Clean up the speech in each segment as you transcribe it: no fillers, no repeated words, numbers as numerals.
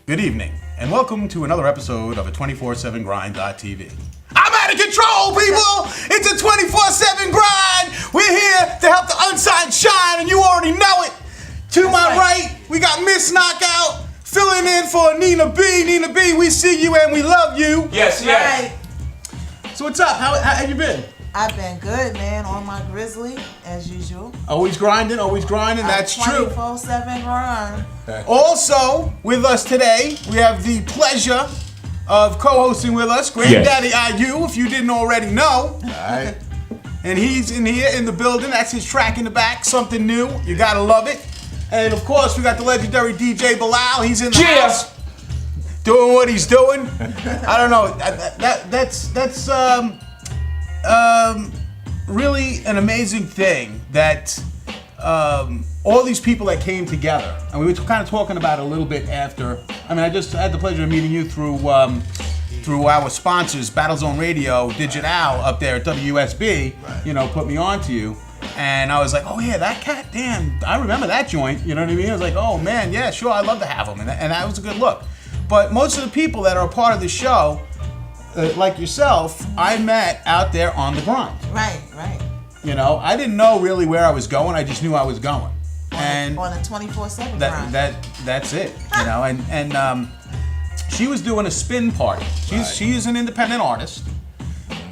Good evening, and welcome to another episode of A247GRIND.TV. I'm out of control, people! It's a 24/7 grind! We're here to help the unsigned shine, and you already know it! To my right, we got Miss Knockout, filling in for Nina B. Nina B, we see you and we love you. Yes, yes. So what's up? How you been? I've been good, man, on my grizzly, as usual. Always grinding, that's true. 24/7 grind. Also, with us today, we have the pleasure of co-hosting with us, Granddaddy IU, if you didn't already know. Alright. And he's in here in the building. That's his track in the back, something new. You gotta love it. And of course, we got the legendary DJ Bilal. He's in the house, doing what he's doing. I don't know. That's really an amazing thing that all these people that came together, and we were kind of talking about it a little bit after. I mean, I just had the pleasure of meeting you through our sponsors, Battlezone Radio, Digital up there at WSB. You know, put me on to you, and I was like, oh yeah, that cat, damn, I remember that joint. You know what I mean? I was like, oh man, yeah, sure, I'd love to have him, and that was a good look. But most of the people that are a part of the show, like yourself, I met out there on the grind. Right. You know, I didn't know really where I was going. I just knew I was going. On a 24/7 grind. That's it. You know, and she was doing a spin party. She is an independent artist,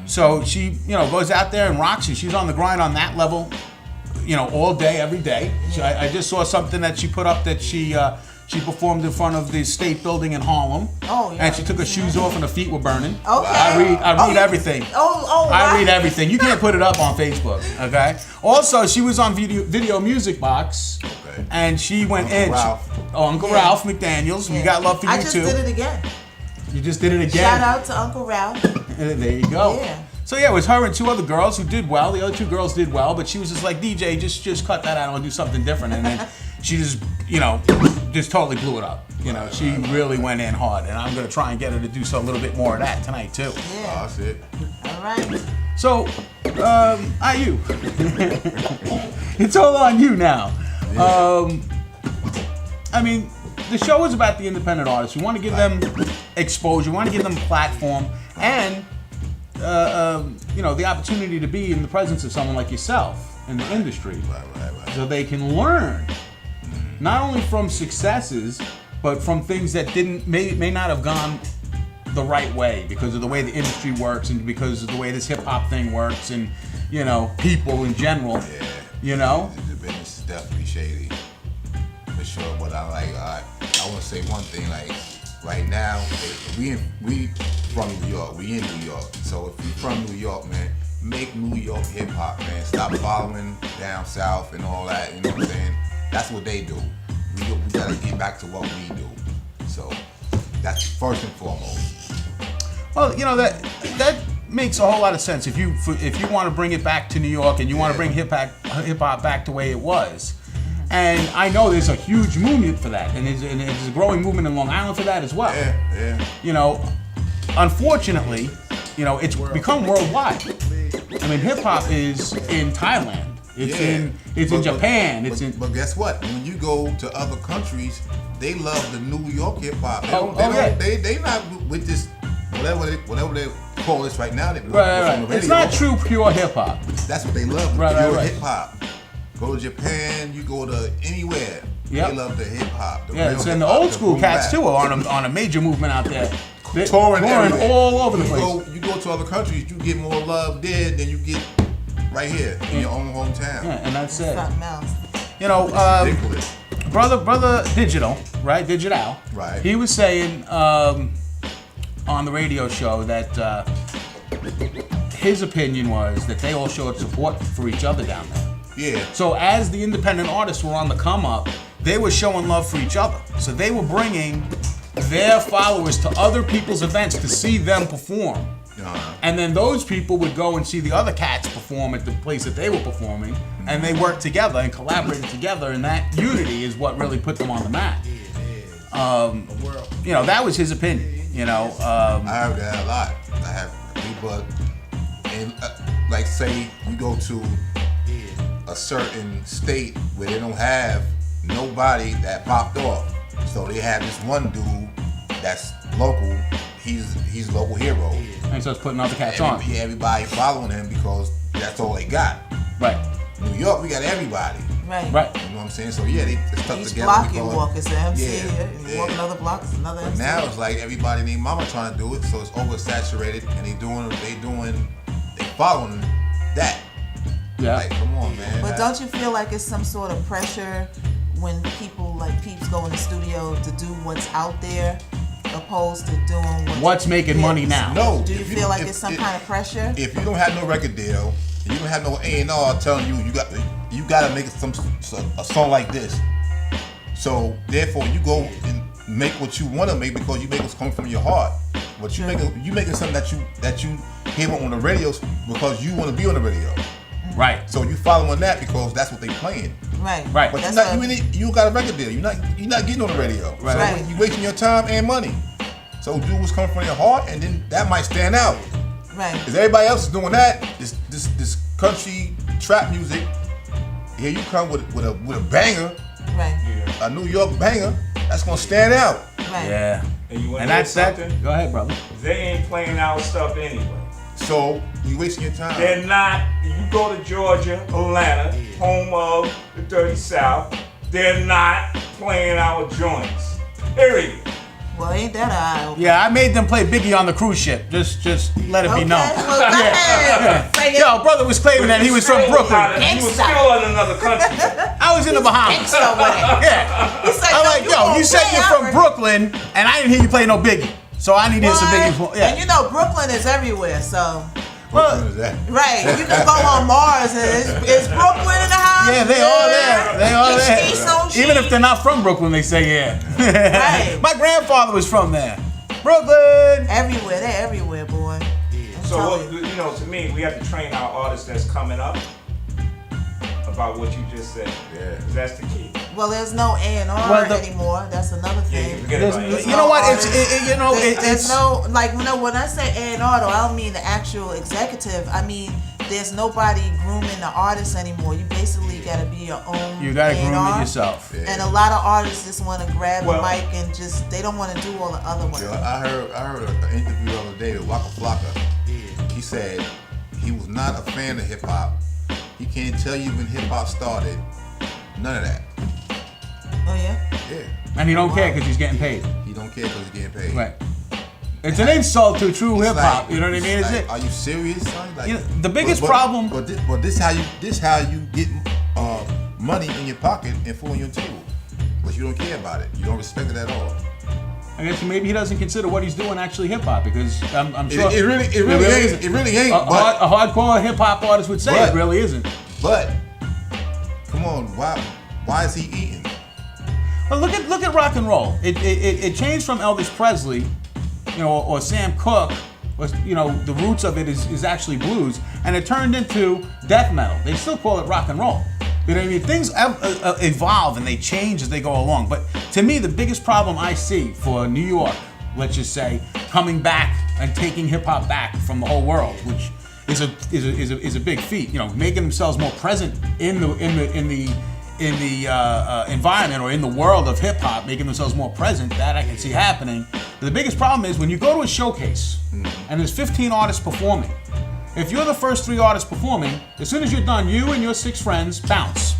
so she goes out there and rocks it. She's on the grind on that level, all day, every day. Yeah. I just saw something that she put up that she performed in front of the state building in Harlem. Oh, yeah. And she took her shoes off and her feet were burning. Okay. I read everything. I read everything. You can't put it up on Facebook, okay? Also, she was on Video Music Box. Okay. And she went Uncle Ralph McDaniels. Yeah. We got love for you too. I just did it again. You just did it again. Shout out to Uncle Ralph. There you go. Yeah. So yeah, it was her and two other girls who did well. The other two girls did well, but she was just like, DJ, just cut that out and do something different. And then she just totally blew it up. She really went in hard, and I'm gonna try and get her to do a little bit more of that tonight too. Yeah. That's it. All right. So, IU, it's all on you now. Yeah. I mean, the show is about the independent artists. We want to give them exposure. We want to give them a platform, and the opportunity to be in the presence of someone like yourself in the industry, Right. so they can learn not only from successes, but from things that may not have gone the right way because of the way the industry works and because of the way this hip hop thing works and people in general. Yeah. The business is definitely shady, for sure. But I want to say one thing. Like right now, we from New York. We in New York. So if you're from New York, man, make New York hip hop, man. Stop following down south and all that. You know what I'm saying? That's what they do. We gotta get back to what we do. So that's first and foremost. Well, that makes a whole lot of sense. If you want to bring it back to New York and you want to bring hip hop back the way it was, and I know there's a huge movement for that, and there's a growing movement in Long Island for that as well. Yeah. Unfortunately, it's become worldwide. I mean, hip hop is in Thailand. It's in Japan. But guess what? When you go to other countries, they love the New York hip hop. They not with this whatever they call this right now. Right. It's not true pure hip hop. That's what they love. Pure hip hop. Go to Japan. You go to anywhere. Yep. They love the hip hop. And the old school cats too are on a major movement out there. They're touring all over the place. You go to other countries, you get more love there than you get right here in your own hometown. Yeah, and that's it. Something else. Ridiculous. Brother Digital, right? Digital. Right. He was saying on the radio show that his opinion was that they all showed support for each other down there. Yeah. So as the independent artists were on the come up, they were showing love for each other. So they were bringing their followers to other people's events to see them perform. And then those people would go and see the other cats perform at the place that they were performing, and they worked together and collaborated together, and that unity is what really put them on the map. That was his opinion. I heard that a lot. I have people, and like say you go to a certain state where they don't have nobody that popped off. So they have this one dude that's local, he's local hero. And he starts putting other cats on. Everybody following him because that's all they got. Right. New York, we got everybody. Right. Right. You know what I'm saying? So yeah, they stuck Each together. block you walk is an MC. Yeah, You walk another block, it's another But MC. now it's like everybody and their mama trying to do it, so it's oversaturated, and they following that. Yeah. Like, come on, man. But don't you feel like it's some sort of pressure when people like peeps go in the studio to do what's out there, opposed to doing what's making money now? No. Do you feel like it's some kind of pressure? If you don't have no record deal, you don't have no A&R telling you you got to make a song like this. So therefore, you go and make what you want to make because you make what's coming from your heart. But you making something that you hear on the radio because you want to be on the radio. Right. So you following that because that's what they playing. Right. Right. But you got a record deal. You're not getting on the radio. Right. So Right. you wasting your time and money. So do what's coming from your heart, and then that might stand out. Right. Because everybody else is doing that. This country trap music. Here you come with a banger, Right. a New York banger. That's gonna stand out. Right. Yeah. And you want And to know that's that. something? Go ahead, brother. They ain't playing our stuff anyway. So you wasting your time. They're not. You go to Georgia, Atlanta, home of the Dirty South. They're not playing our joints. Period. Well, ain't that an eye opener? Yeah, I made them play Biggie on the cruise ship. Just let it be known. Well, go ahead. Say it. Yo, brother was claiming that he was from Brooklyn. He was Gangsta. still in another country. I was in the Bahamas. Gangsta with it. Yeah. He's like, I'm no, like, yo, gonna you said play you're from our- Brooklyn, and I didn't hear you play no Biggie. So I need to hear some Biggie. What? Yeah. And you know Brooklyn is everywhere, so What is that? right. You can go on Mars and is Brooklyn in the house? Yeah, they all there. They all Is there. she so she? Even if they're not from Brooklyn, they say yeah. Right. My grandfather was from there. Brooklyn. Everywhere, they're everywhere, boy. I'm So, telling you. you know, to me, we have to train our artists that's coming up about what you just said. Yeah. 'Cause that's the key. Well, there's no A&R Well, anymore. That's another Yeah, thing. forget There's- about it. you know what? artist. There's It's no like when I say A&R though, I don't mean the actual executive. I mean there's nobody grooming the artist anymore. You basically got to be your own. You gotta groom A&R. it yourself. And a lot of artists just want to grab Well- a mic and just they don't want to do all the other work. Yo, I heard an interview the other day with Waka Flocka. He said he was not a fan of hip hop. He can't tell you when hip hop started. None of that. Oh yeah. Yeah. And he don't care because he's getting paid. He don't care because he's getting paid. Right. It's an insult to true It's hip hop. like- You know what I mean? it's Is like, it? Are you serious, son? Like, You know, the biggest problem- But this how you get money in your pocket and food on your table. But you don't care about it. You don't respect it at all. I guess maybe he doesn't consider what he's doing actually hip hop because I'm sure It really ain't. It really ain't. But a hardcore hip hop artist would say it but- really isn't. but come on, why is he eating? But look at rock and roll. It changed from Elvis Presley, or Sam Cooke. The roots of it is actually blues, and it turned into death metal. They still call it rock and roll. You know what I mean? Things evolve and they change as they go along. But to me, the biggest problem I see for New York, let's just say, coming back and taking hip hop back from the whole world, which is a big feat. Making themselves more present in the environment or in the world of hip hop, making themselves more present. That I can see happening. But the biggest problem is when you go to a showcase and there's 15 artists performing. If you're the first 3 artists performing, as soon as you're done, you and your 6 friends bounce.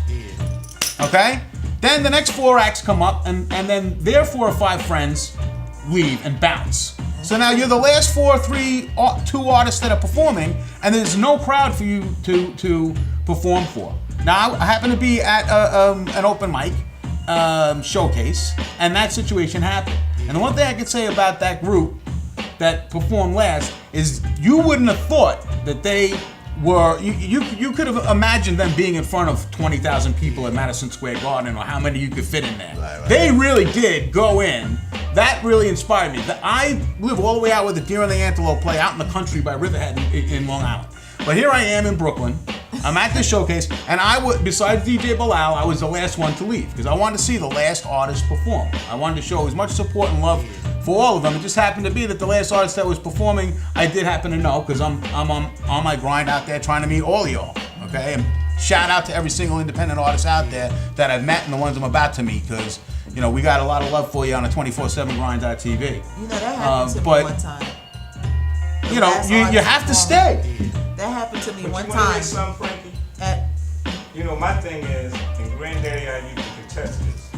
Okay? Then the next 4 acts come up, and then their 4 or 5 friends leave and bounce. So now you're the last 2 artists that are performing, and there's no crowd for you to perform for. Now I happen to be at an open mic showcase, and that situation happened. And the one thing I can say about that group that performed last is you wouldn't have thought that they were, you could have imagined them being in front of 20,000 people at Madison Square Garden, or how many you could fit in there. Right. They really did go in. That really inspired me. I live all the way out where the Deer and the Antelope play out in the country by Riverhead in Long Island. But here I am in Brooklyn. I'm at this showcase, and besides DJ Bilal, I was the last one to leave because I wanted to see the last artist perform. I wanted to show as much support and love for all of them. It just happened to be that the last artist that was performing, I did happen to know because I'm on my grind out there trying to meet all of y'all. Okay, and shout out to every single independent artist out there that I've met and the ones I'm about to meet because you know, we got a lot of love for you on a 247grind.tv. You know, that happened to me but, one time. You know, you have to stay. That happened to me But one you wanna time. hear something, Frankie? At, You know, my thing is, and Granddaddy, you can contest this.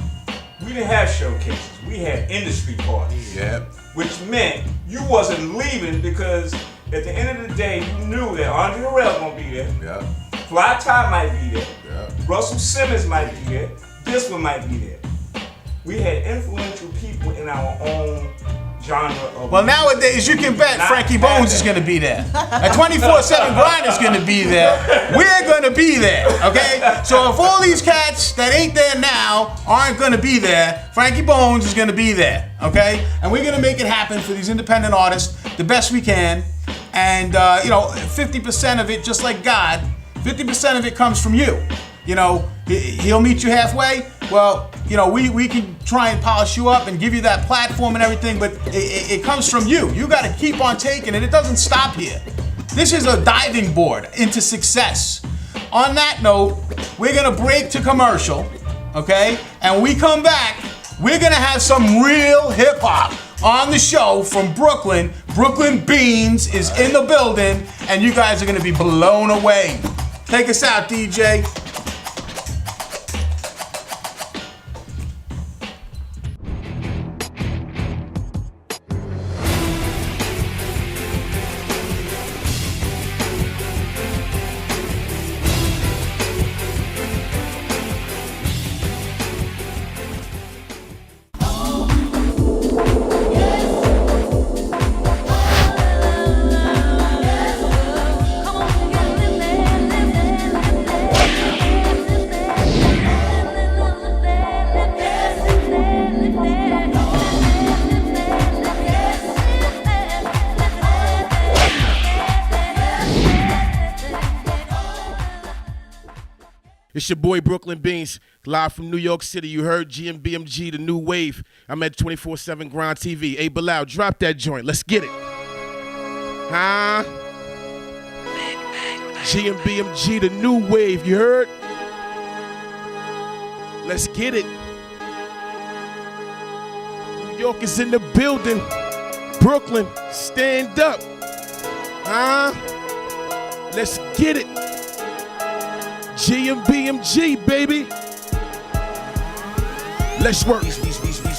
We didn't have showcases. We had industry parties. Yep. Which meant you wasn't leaving because at the end of the day, you knew that Andre Harrell gonna be there. Yep. Fly Ty might be there. Yep. Russell Simmons might be there. This one might be there. We had influential people in our own genre of Well, music. nowadays, you can bet Not Frankie bad. Bonez is going to be there. A 24/7 grind is going to be there. We're going to be there, okay? So if all these cats that ain't there now aren't going to be there, Frankie Bonez is going to be there, okay? And we're going to make it happen for these independent artists the best we can. And, you know, 50% of it, just like God, 50% of it comes from you. You know, he'll meet you halfway. Well, you know, we can try and polish you up and give you that platform and everything, but it comes from you. You got to keep on taking it. It doesn't stop here. This is a diving board into success. On that note, we're going to break to commercial, okay? And when we come back, we're going to have some real hip hop on the show from Brooklyn. Brooklyn Beanz is in the building, and you guys are going to be blown away. Take us out, DJ. It's your boy Brooklyn Beanz, live from New York City. You heard GMBMG, the new wave. I'm at 247 Grind TV. Hey, Bilal, drop that joint. Let's get it. Huh? GMBMG, the new wave. You heard? Let's get it. New York is in the building. Brooklyn, stand up. Huh? Let's get it. GMBMG, baby. Let's work.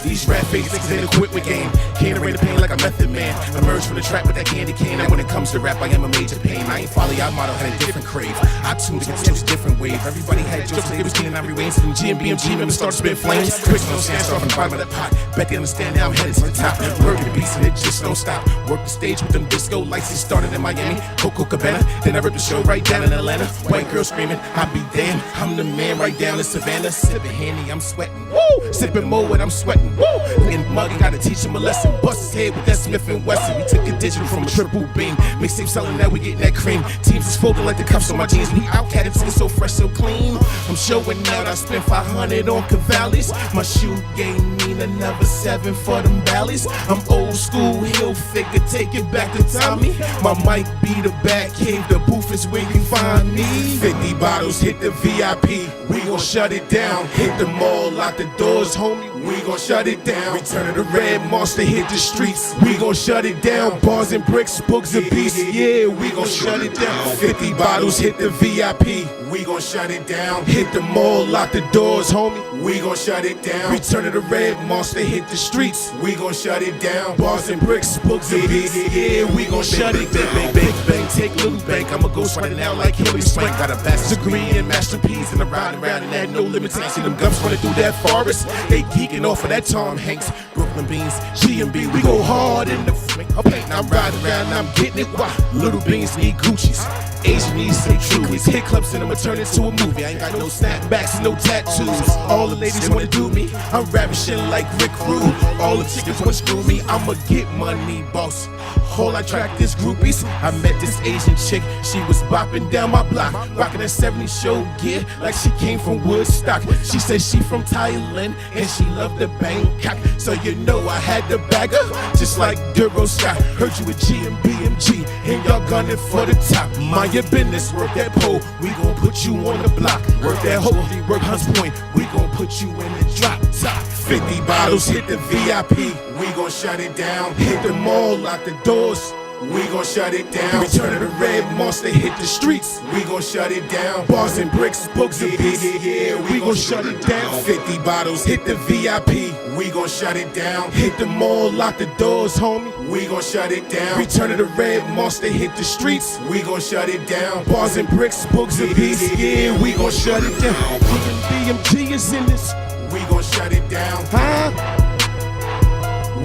These rap faces niggas ain't equipped with game. Can't arraign the pain like a method man. Emerge from the trap with that candy cane. And when it comes to rap, I am a major pain. I ain't follow y'all model, had a different crave. I tuned to a different wave. Everybody had jokes, they was cleaning out rewains. From GMBMG, members start to spit flames. Quick, no stand off in the bottom of the pot. Bet they understand now I'm headed to the top. Work the beats and it just don't stop. Work the stage with them disco lights. It started in Miami, Coco Cabana. Then I ripped the show right down in Atlanta. White girl screaming, I be damned. I'm the man right down in Savannah. Sipping Henny, I'm sweating. Woo! Sipping Moet, I'm sweating. Woo! And Muggy gotta teach him a lesson. Bust his head with that Smith & Wesson. We took a digital from a triple beam. Mixtape selling that we getting that cream. Teams is folding like the cuffs on my jeans. We out cat it's so fresh, so clean. I'm showing out. I spent 500 on Cavallis. My shoe game mean another 7 for them valleys. I'm old school, heel figure. Take it back to Tommy. My mic be the back cave. The booth is where you find me. 50 bottles hit the VIP. We gon' shut it down. Hit the mall, lock the doors, homie. We gon' shut it down. Return of the Red Monster hit the streets. We gon' shut it down. Bars and bricks, books and beats. Yeah, we gon' shut it down. 50 bottles hit the VIP. We gon' shut it down. Hit the mall, lock the doors, homie. We gon' shut it down. Return of the Red Monster hit the streets. We gon' shut it down. Bars and bricks, books and beats. Yeah, we gon' shut it down. Big bang, take little bank. I'ma go right now like Hillary Swank. Got a bachelor's degree in masterpiece and I'm riding around and had no limitation. Them guns running through that forest. They geeking off of that Tom Hanks. Brooklyn Beanz, GMB, we go hard in the flick. Okay, now I'm riding around, now I'm getting it. Why? Little Beans need Gucci's. Asian needs say truies. Hit clubs and I'ma turn into a movie. I ain't got no snapbacks and no tattoos. All the ladies wanna do me. I'm ravishing like Rick Rude. All the chicks wanna screw me. I'ma get money, boss. Whole I track this groupies. I met this Asian chick. She was bopping down my block, rocking that 70s show gear like she came from Woodstock. She said she from Thailand and she loved the Bangkok. So you know I had the bagger, just like Duro Scott. Heard you with G and BMG, and y'all gunning for the top. Mind your business, work that pole, we gon' put you on the block. Work that hoe, work Hunts Point, we gon' put you in the drop top. 50 bottles, hit the VIP, we gon' shut it down. Hit the mall, lock the doors, we gon' shut it down. Return of the Red Monster, hit the streets, we gon' shut it down. Bars and bricks, books and beats, yeah, we gon' shut it down. 50 bottles, hit the VIP, we gon' shut it down. Hit the mall, lock the doors, homie, we gon' shut it down. Return of the Red Monster, hit the streets, we gon' shut it down. Bars and bricks, books and beats, yeah, we gon' shut it down. BMG is in this, we gon' shut it down. Huh?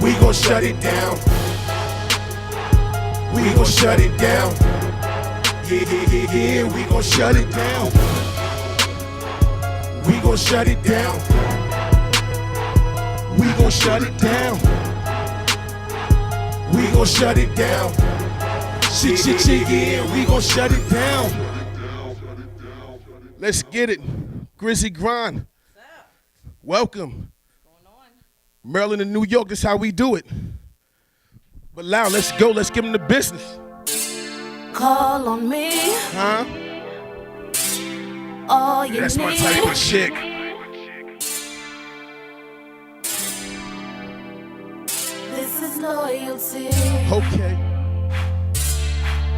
We gon' shut it down. We gon' shut it down. Yeah, we gon' shut it down. We gon' shut it down. We gon' shut it down. We gon' shut it down. Shit, yeah, we gon' shut it down. Let's get it. Grizzly Grind. Welcome. Maryland and New York, that's how we do it. But loud, let's go, let's give them the business. Call on me. Huh? All you That's need. my type of chick. This is loyalty. Okay.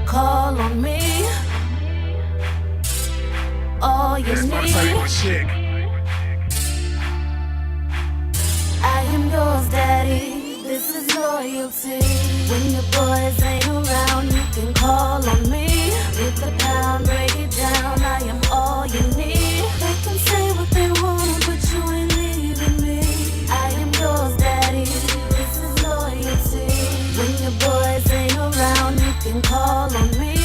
Call on me. All you That's need. my type of chick. I am yours, daddy. This is loyalty. When your boys ain't around, you can call on me. Hit the pound, break it down. I am all you need. They can say what they want, but you ain't leaving me. I am yours, daddy. This is loyalty. When your boys ain't around, you can call on me.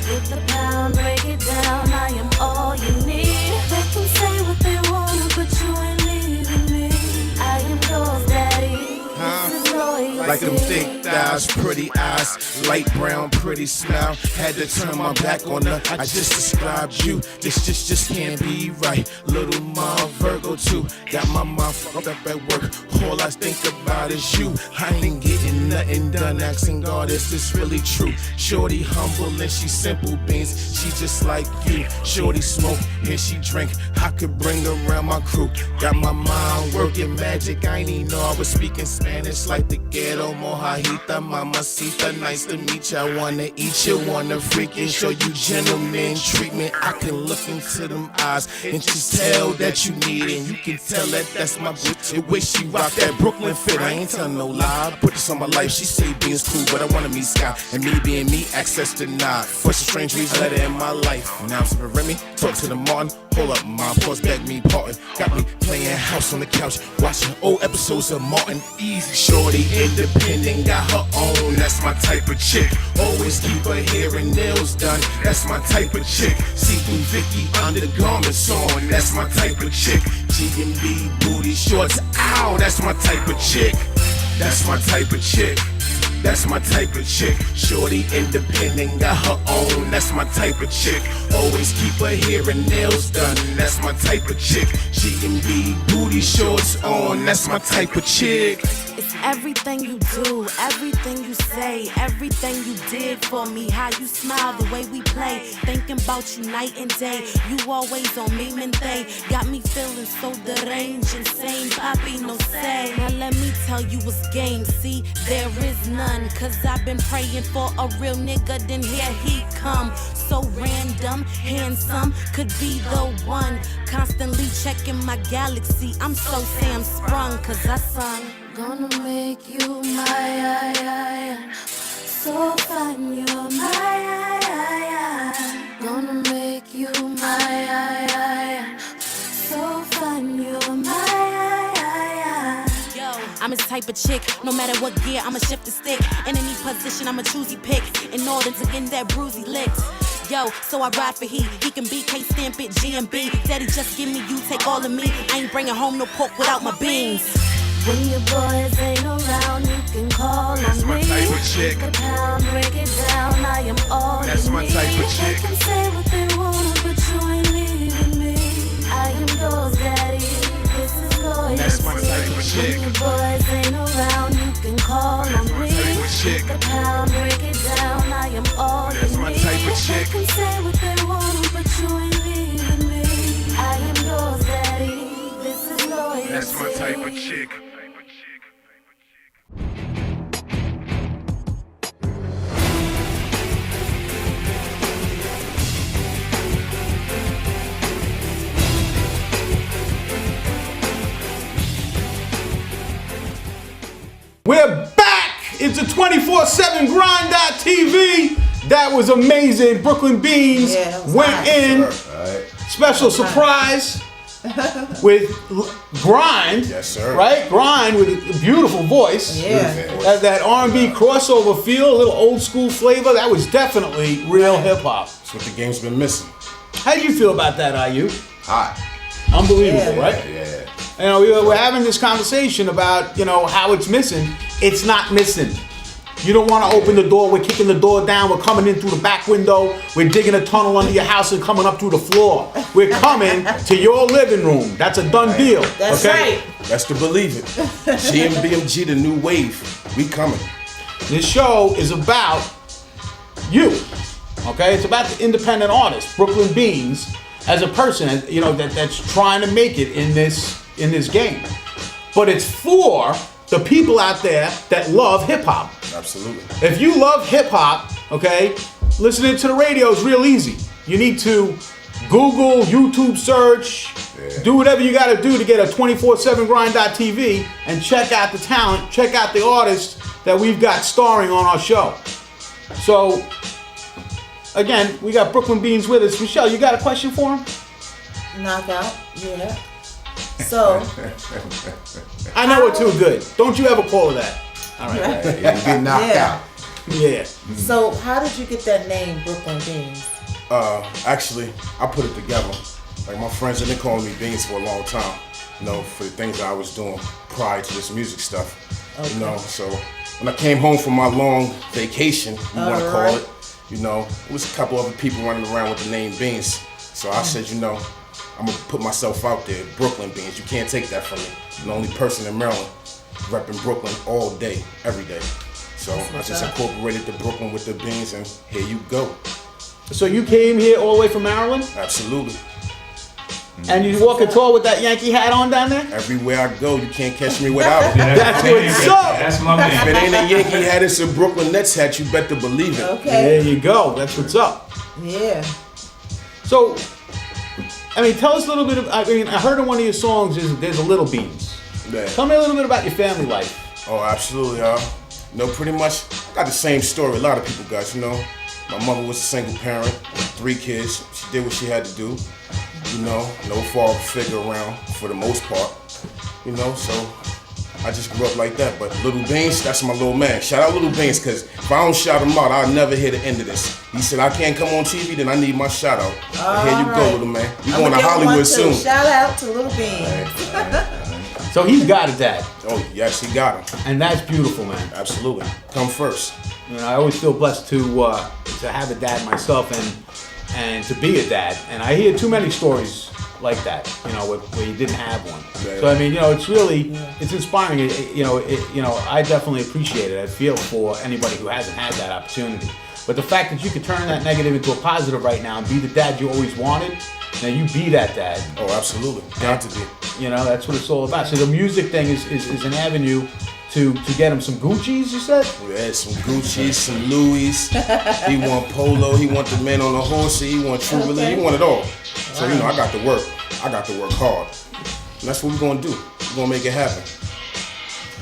Hit the pound, break it down. I am all you need. They can say what they want, but you ain't leaving me. I am yours, daddy. This is loyalty. Like them thick thighs, pretty eyes, light brown, pretty smile. Had to turn my back on her. I just described you. This just can't be right. Little mom Virgo too. Got my mind fucked up at work. All I think about is you. I ain't getting nothing done. Asking God, is this really true? Shorty humble and she simple beans. She just like you. Shorty smoke and she drink. I could bring her around my crew. Got my mind working magic. I ain't even know I was speaking Spanish like the ghetto mojadita, mamacita. Nice to meet you. I wanna eat you, wanna freaking show you gentleman treatment. I can look into them eyes and just tell that you need it. And you can tell that that's my bitch. The way she rock that Brooklyn fit, I ain't telling no lie. I put this on my life. She say Beanz cool, but I wanna meet Scott. And me being me, access denied. First a strange reason, let her in my life. Now I'm sipping Remy, talk to the Martin. Hold up, mom, pause back, me parting. Got me playing house on the couch, watching old episodes of Martin. Easy, shorty, independent, got her own. That's my type of chick. Always keep her hair and nails done. That's my type of chick. See through Vicky undergarments on. That's my type of chick. G&B booty shorts. Ow, that's my type of chick. That's my type of chick. That's my type of chick. Shorty independent, got her own. That's my type of chick. Always keep her hair and nails done. That's my type of chick. G&B booty shorts on. That's my type of chick. It's everything you do, everything you say, everything you did for me. How you smile, the way we play, thinking about you night and day. You always on me, and they got me feeling so deranged, insane. Papi, no say. Now let me tell you what's game. See, there is none, 'cause I've been praying for a real nigga. Then here he come, so random, handsome, could be the one. Constantly checking my galaxy. I'm so Sam sprung, 'cause I sung. Gonna make you my so fine, you're my gonna make you my so fine, you're my yo. I'm his type of chick. No matter what gear, I'ma shift the stick. In any position, I'ma choose he pick in order to get that bruisey licked. Yo, so I ride for he can be K-stamp it, G&B. Daddy, just give me you, take all of me. I ain't bringing home no pork without my beans. When your boys ain't around, you can call That's on my me. type of chick. Break it down, break it down, I am all That's you my need. type of chick. They can say what they want, but you ain't leaving me. I am yours, daddy. This is loyalty. That's my type of chick. When your boys ain't around, chick. The pound, break it down, I am all That's you my need. type of chick. They can say what they want, but you ain't leaving me. I am yours, daddy. This is loyalty. That's my type of chick. We're back! It's a 247GRIND.TV. That was amazing. Brooklyn Beanz Yeah, that was went nice. in. Alright. Special surprise with Grind. Yes, sir. Right? Grind with a beautiful voice. Yeah. That R&B crossover feel, a little old school flavor. That was definitely real hip hop. That's what the game's been missing. How do you feel about that, IU? Hot. Unbelievable, Yeah. right? Yeah. You know, we're having this conversation about, you know, how it's missing. It's not missing. You don't want to open the door. We're kicking the door down. We're coming in through the back window. We're digging a tunnel under your house and coming up through the floor. We're coming to your living room. That's a done deal. That's okay? right. Best to believe it. GMBMG, the new wave. We coming. This show is about you. Okay? It's about the independent artist, Brooklyn Beanz, as a person, you know, that's trying to make it in this game. But it's for the people out there that love hip hop. Absolutely. If you love hip hop, okay, listening to the radio is real easy. You need to Google, YouTube search, do whatever you got to do to get a 247grind.tv and check out the talent, check out the artists that we've got starring on our show. So, again, we got Brooklyn Beanz with us. Michelle, you got a question for him? Knockout. Yeah. So, I know we're too good. Don't you ever call her that. All right. Yeah, you get knocked Yeah. out. Yeah. so how did you get that name, Brooklyn Beanz? Actually, I put it together. Like my friends have been calling me Beanz for a long time. You know, for the things that I was doing prior to this music stuff. Okay. You know, so when I came home from my long vacation, you want to call Alright. it, you know, it was a couple other people running around with the name Beanz. So I said, you know, I'm gonna put myself out there, Brooklyn Beanz. You can't take that from me. I'm the only person in Maryland repping Brooklyn all day, every day. So I what's just up. incorporated the Brooklyn with the Beanz, and here you go. So you came here all the way from Maryland? Absolutely. And you walking tall with that Yankee hat on down there? Everywhere I go, you can't catch me without it. That's what's up. That's my If man. it ain't a Yankee hat, it's a Brooklyn Nets hat. You better believe it. Okay. There you go. That's what's up. Yeah. So, I mean, tell us a little bit of, I mean, I heard in one of your songs, there's a Little Beanz. Yeah. Tell me a little bit about your family life. Oh, absolutely, You know, pretty much got the same story a lot of people got, you know. My mother was a single parent, 3 kids. She did what she had to do. You know, no father figure around for the most part. You know, so I just grew up like that. But Little Beanz, that's my little man. Shout out Little Beanz, because if I don't shout him out, I'll never hear the end of this. He said, I can't come on TV, then I need my shout out. And here you go, Alright. little man. You I'm going to gonna give one Hollywood too. soon. Shout out to Little Beanz. So he's got a dad, Oh, yes, he got him. and that's beautiful, man. Absolutely. Come first. You know, I always feel blessed to have a dad myself and to be a dad. And I hear too many stories like that, you know, where you didn't have one. Yeah. So I mean, you know, it's really it's inspiring. You know, I definitely appreciate it. I feel for anybody who hasn't had that opportunity. But the fact that you could turn that negative into a positive right now and be the dad you always wanted, now you be that dad. Oh, absolutely. Got to be. You know, that's what it's all about. So the music thing is an avenue to get him some Gucci's, you said? We had some Gucci, some Louis. He want polo. He want the man on the horse. He want true religion. He want it all. So, you know, I got to work. I got to work hard. And that's what we're going to do. We're going to make it happen.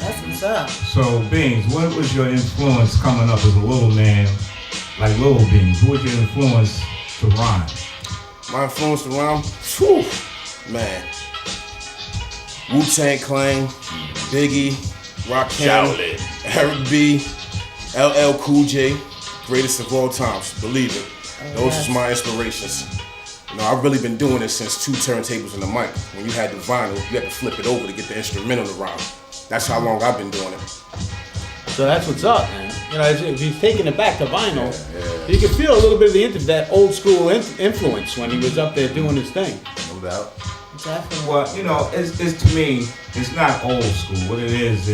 That's what's up. So, Beanz, what was your influence coming up as a little man, like Lil Beanz? Who was your influence to rhyme? My influence to rhyme? Whew, man. Wu-Tang Clan, Biggie, Rakim, Eric B, LL Cool J, greatest of all times, believe it. Those was my inspirations. You know, I've really been doing this since 2 turntables and a mic. When you had the vinyl, you had to flip it over to get the instrumental to rhyme. That's how long I've been doing it. So that's what's up, man. You know, if he's taking it back to vinyl, you can feel a little bit of that old school influence when he was up there doing his thing. No doubt. Definitely. Well, you know, it's to me, it's not old school. What it is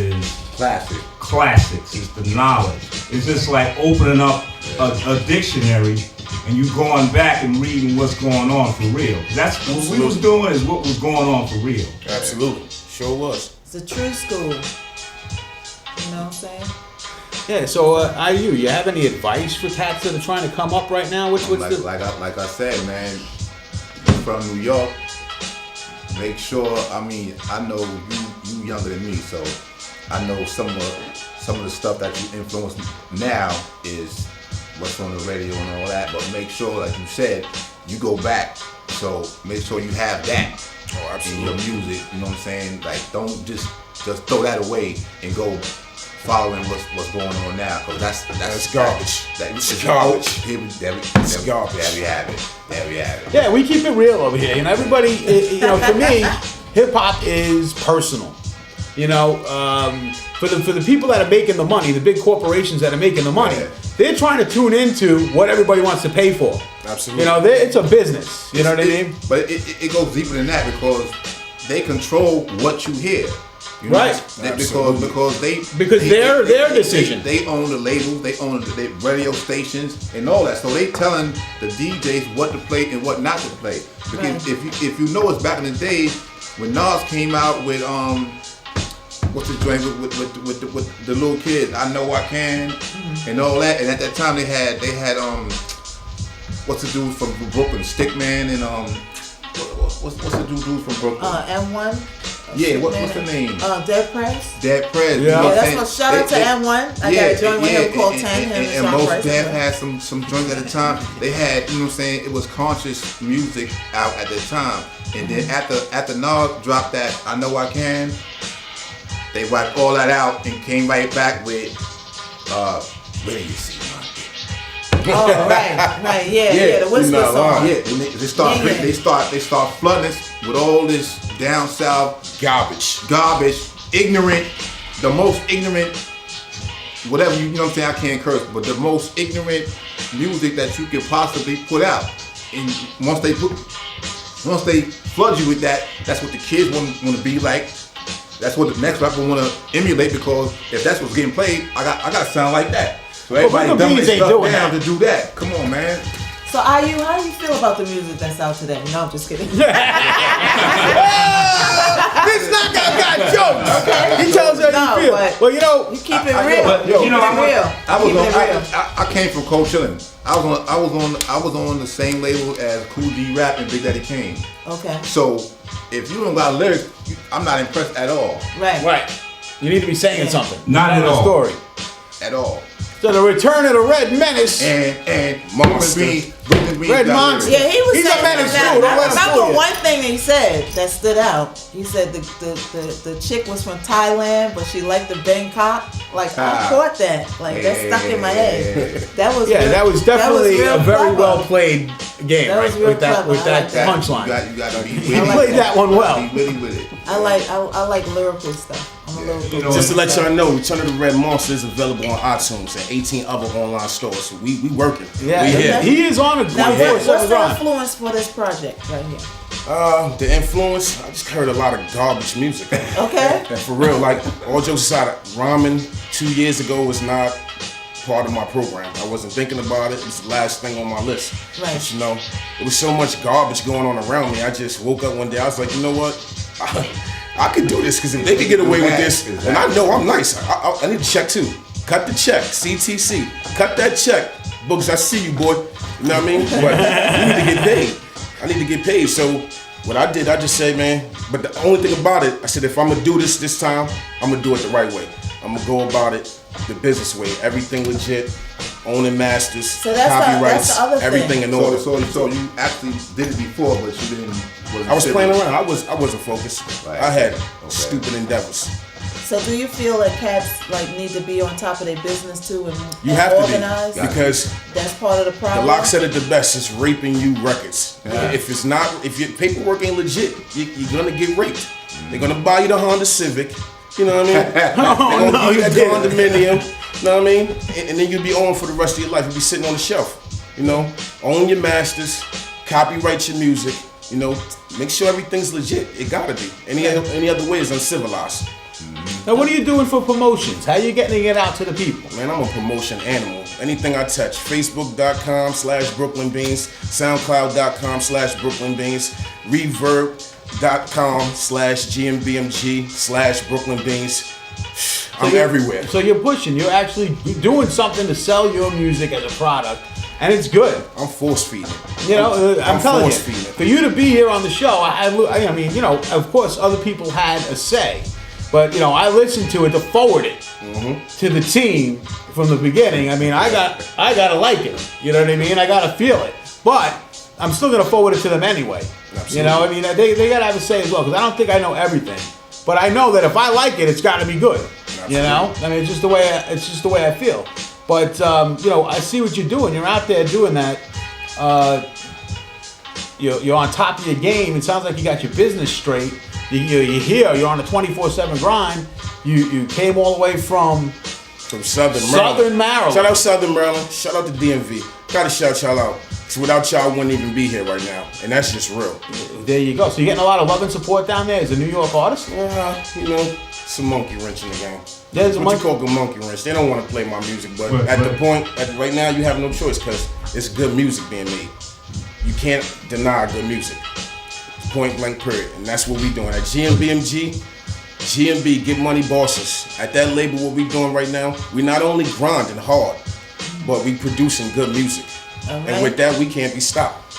Classic. classics. It's the knowledge. It's just like opening up a dictionary and you going back and reading what's going on for real. That's what we was doing is what was going on for real. Absolutely. Sure was. It's a true school. You know what I'm saying? Yeah, so you have any advice for cats that are trying to come up right now? Like I said, man, you're from New York. Make sure, I mean, I know you younger than me, so I know some of the stuff that you influence now is what's on the radio and all that, but make sure, like you said, you go back. So make sure you have that in your music, you know what I'm saying? Like, don't just throw that away and go following what's going on now, because that's garbage. It's garbage. There we have it. Yeah, we keep it real over here. You know, everybody. For me, hip hop is personal. You know, for the people that are making the money, the big corporations that are making the money, they're trying to tune into what everybody wants to pay for. Absolutely. You know, it's a business. You know what I mean? But it goes deeper than that, because they control what you hear. You know, right. Because their decision. They own the labels, they own the radio stations and all that. So they telling the DJs what to play and what not to play. Because if you know, it's back in the days when Nas came out with what's the joint with the little kids, I Know I Can, and all that. And at that time they had what's the dude from Brooklyn, Stickman, and what's the dude from Brooklyn? M1. Yeah, what's the name? Dead Prez. Dead Prez. Yeah, you know that's what. Shout out to M1. I got a joint with him called 10. And most Def had some joints at the time. They had, you know what I'm saying, it was conscious music out at the time. And then after Nas dropped that I Know I Can, they wiped all that out and came right back with Where Do You See My Dick? Oh, right, yeah, the whisper song. Yeah, they start flooding us with all this down south garbage, ignorant, the most ignorant, whatever you know what I'm saying. I can't curse, but the most ignorant music that you could possibly put out. And once they flood you with that, that's what the kids want to be like. That's what the next rapper want to emulate, because if that's what's getting played, I got to sound like that. So everybody dumbing their stuff down to do that. Come on, man. So how do you feel about the music that's out today? No, I'm just kidding. This not got jokes. Okay. He tells her how you feel. Well, you know, you keep it real. I came from Cold Chillin'. I was on the same label as Cool G Rap and Big Daddy Kane. Okay. So if you don't got lyrics, I'm not impressed at all. Right. You need to be saying something. Not at all. Story. At all. So the return of the Red Menace and Monster. Red Monster. Yeah, he's a menace too. I remember one thing he said that stood out. He said the chick was from Thailand, but she liked the Bangkok. Like I caught that. Like that stuck in my head. That was that was definitely a very well played game, that right? With that punchline. You gotta be. He played that one well. Be really with it. I like lyrical stuff. I'm a little just to let y'all know, Return of the Red Monster is available on iTunes and 18 other online stores. So we working. Yeah, we here. He is on a good What's the influence for this project right here? The influence, I just heard a lot of garbage music. Okay. For real, like all jokes aside, rhyming 2 years ago was not part of my program. I wasn't thinking about it. It's the last thing on my list. Right. But, you know, there was so much garbage going on around me. I just woke up one day, I was like, you know what? I could do this, because if they could get away with this, and I know I'm nice, I need to check too. Cut the check, CTC. Cut that check. Books, I see you, boy. You know what I mean? But you need to get paid. I need to get paid. So what I did, I just said, man, but the only thing about it, I said, if I'm going to do this time, I'm going to do it the right way. I'm going to go about it the business way. Everything legit, owning masters, copyrights, everything in order. So you actually did it before, but you didn't. I was playing around. I wasn't focused. Right. I had stupid endeavors. So do you feel like cats need to be on top of their business too and you have organized? To be, because that's part of the problem. The Lock said it the best. It's raping you records. Yeah. If your paperwork ain't legit, you're gonna get raped. They're gonna buy you the Honda Civic. You know what I mean? They're gonna give you that condominium. You know what I mean? And then you'll be on for the rest of your life. You'll be sitting on the shelf. You know, own your masters, copyright your music. You know, make sure everything's legit. It gotta be. Any other way is uncivilized. Now, what are you doing for promotions? How are you getting it out to the people? man. I'm a promotion animal. Anything I touch, Facebook.com/BrooklynBeans, SoundCloud.com/BrooklynBeans, Reverb.com/GMBMG/BrooklynBeans. I'm everywhere. So you're pushing. You're actually doing something to sell your music as a product, and it's good. I'm force feeding. You know, I'm telling you, force feeding. for you to be here on the show, I mean, you know, of course, other people had a say, but you know, I listened to it to forward it to the team from the beginning. I mean, I gotta like it. You know what I mean? I gotta feel it, but I'm still gonna forward it to them anyway. Absolutely. You know, I mean, they gotta have a say as well, because I don't think I know everything, but I know that if I like it, it's gotta be good. Absolutely. You know, I mean, it's just the way I feel. But you know, I see what you're doing. You're out there doing that. You're on top of your game. It sounds like you got your business straight. You're here. You're on a 24/7 grind. You came all the way from Southern Maryland. Shout out Southern Maryland. Shout out to DMV. Gotta shout y'all out. So without y'all, I wouldn't even be here right now. And that's just real. There you go. So you're getting a lot of love and support down there as a New York artist? You know, it's a monkey wrench in the game. There's what you call a monkey wrench. They don't want to play my music, but right now, you have no choice because it's good music being made. You can't deny good music. Point blank period. And that's what we doing. At GMB, Get Money Bosses. At that label, what we doing right now, we not only grinding hard, but we producing good music. Right. And with that, we can't be stopped.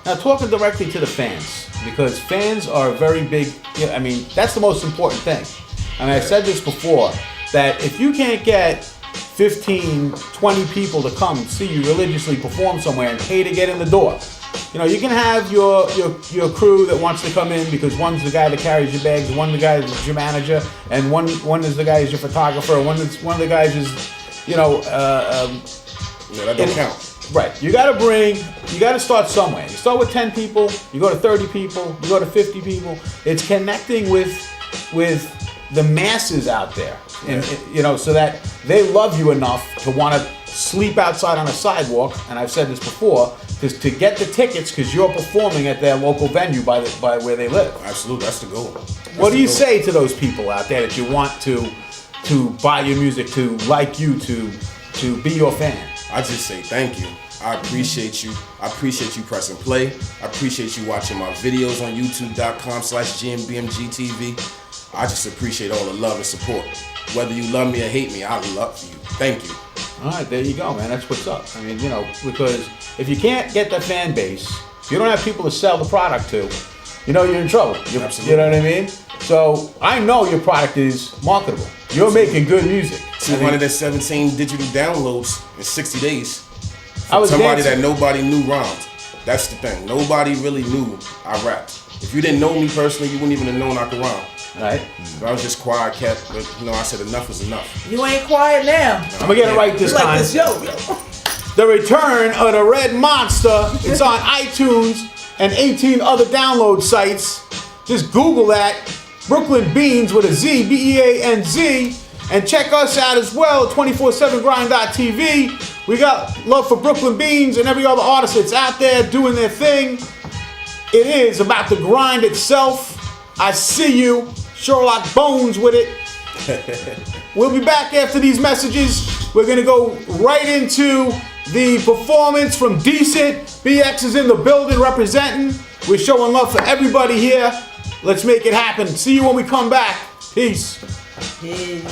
Now, talking directly to the fans, because fans are very big. I mean, that's the most important thing. And I said this before, that if you can't get 15, 20 people to come see you religiously perform somewhere and pay to get in the door, you know, you can have your crew that wants to come in because one's the guy that carries your bags, one of the guys is your manager, and one is the guy is your photographer, one of the guys is, you know, that don't count. Right. You gotta start somewhere. You start with 10 people, you go to 30 people, you go to 50 people. It's connecting with the masses out there. And you know, so that they love you enough to want to sleep outside on a sidewalk, and I've said this before, to get the tickets because you're performing at their local venue by where they live. Absolutely, that's the goal. What do you say to those people out there that you want to buy your music, to like you, to be your fan? I just say thank you. I appreciate you. I appreciate you pressing play. I appreciate you watching my videos on youtube.com/GMBMGTV. I just appreciate all the love and support. Whether you love me or hate me, I love you. Thank you. All right, there you go, man. That's what's up. I mean, you know, because if you can't get the fan base, if you don't have people to sell the product to, you know, you're in trouble. Absolutely. You know what I mean? So I know your product is marketable. You're making good music. 217 digital downloads in 60 days. I was somebody dancing. that nobody knew rhymed. That's the thing. Nobody really knew I rapped. If you didn't know me personally, you wouldn't even have known I could rhyme. Right. I was just quiet, cat, but you know, I said enough is enough. You ain't quiet now. I'm gonna get it right this You like time. this yo. The return of the Red Monster. It's on iTunes and 18 other download sites. Just Google that. Brooklyn Beanz with a Z, Beanz. And check us out as well at 247grind.tv. We got love for Brooklyn Beanz and every other artist that's out there doing their thing. It is about the grind itself. I see you. Sherlock Bonez with it. We'll be back after these messages. We're going to go right into the performance from Deascent. BX is in the building representing. We're showing love for everybody here. Let's make it happen. See you when we come back. Peace. Peace.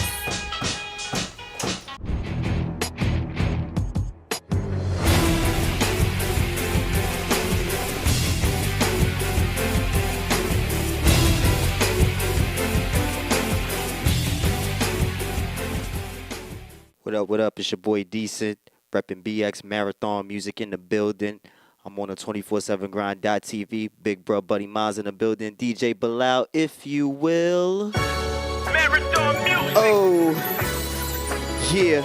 What up? It's your boy Deascent, repping BX Marathon Music in the building. I'm on the 247grind.tv. Big bro Buddy Miles in the building. DJ Bilal, if you will. Marathon music. Oh, yeah.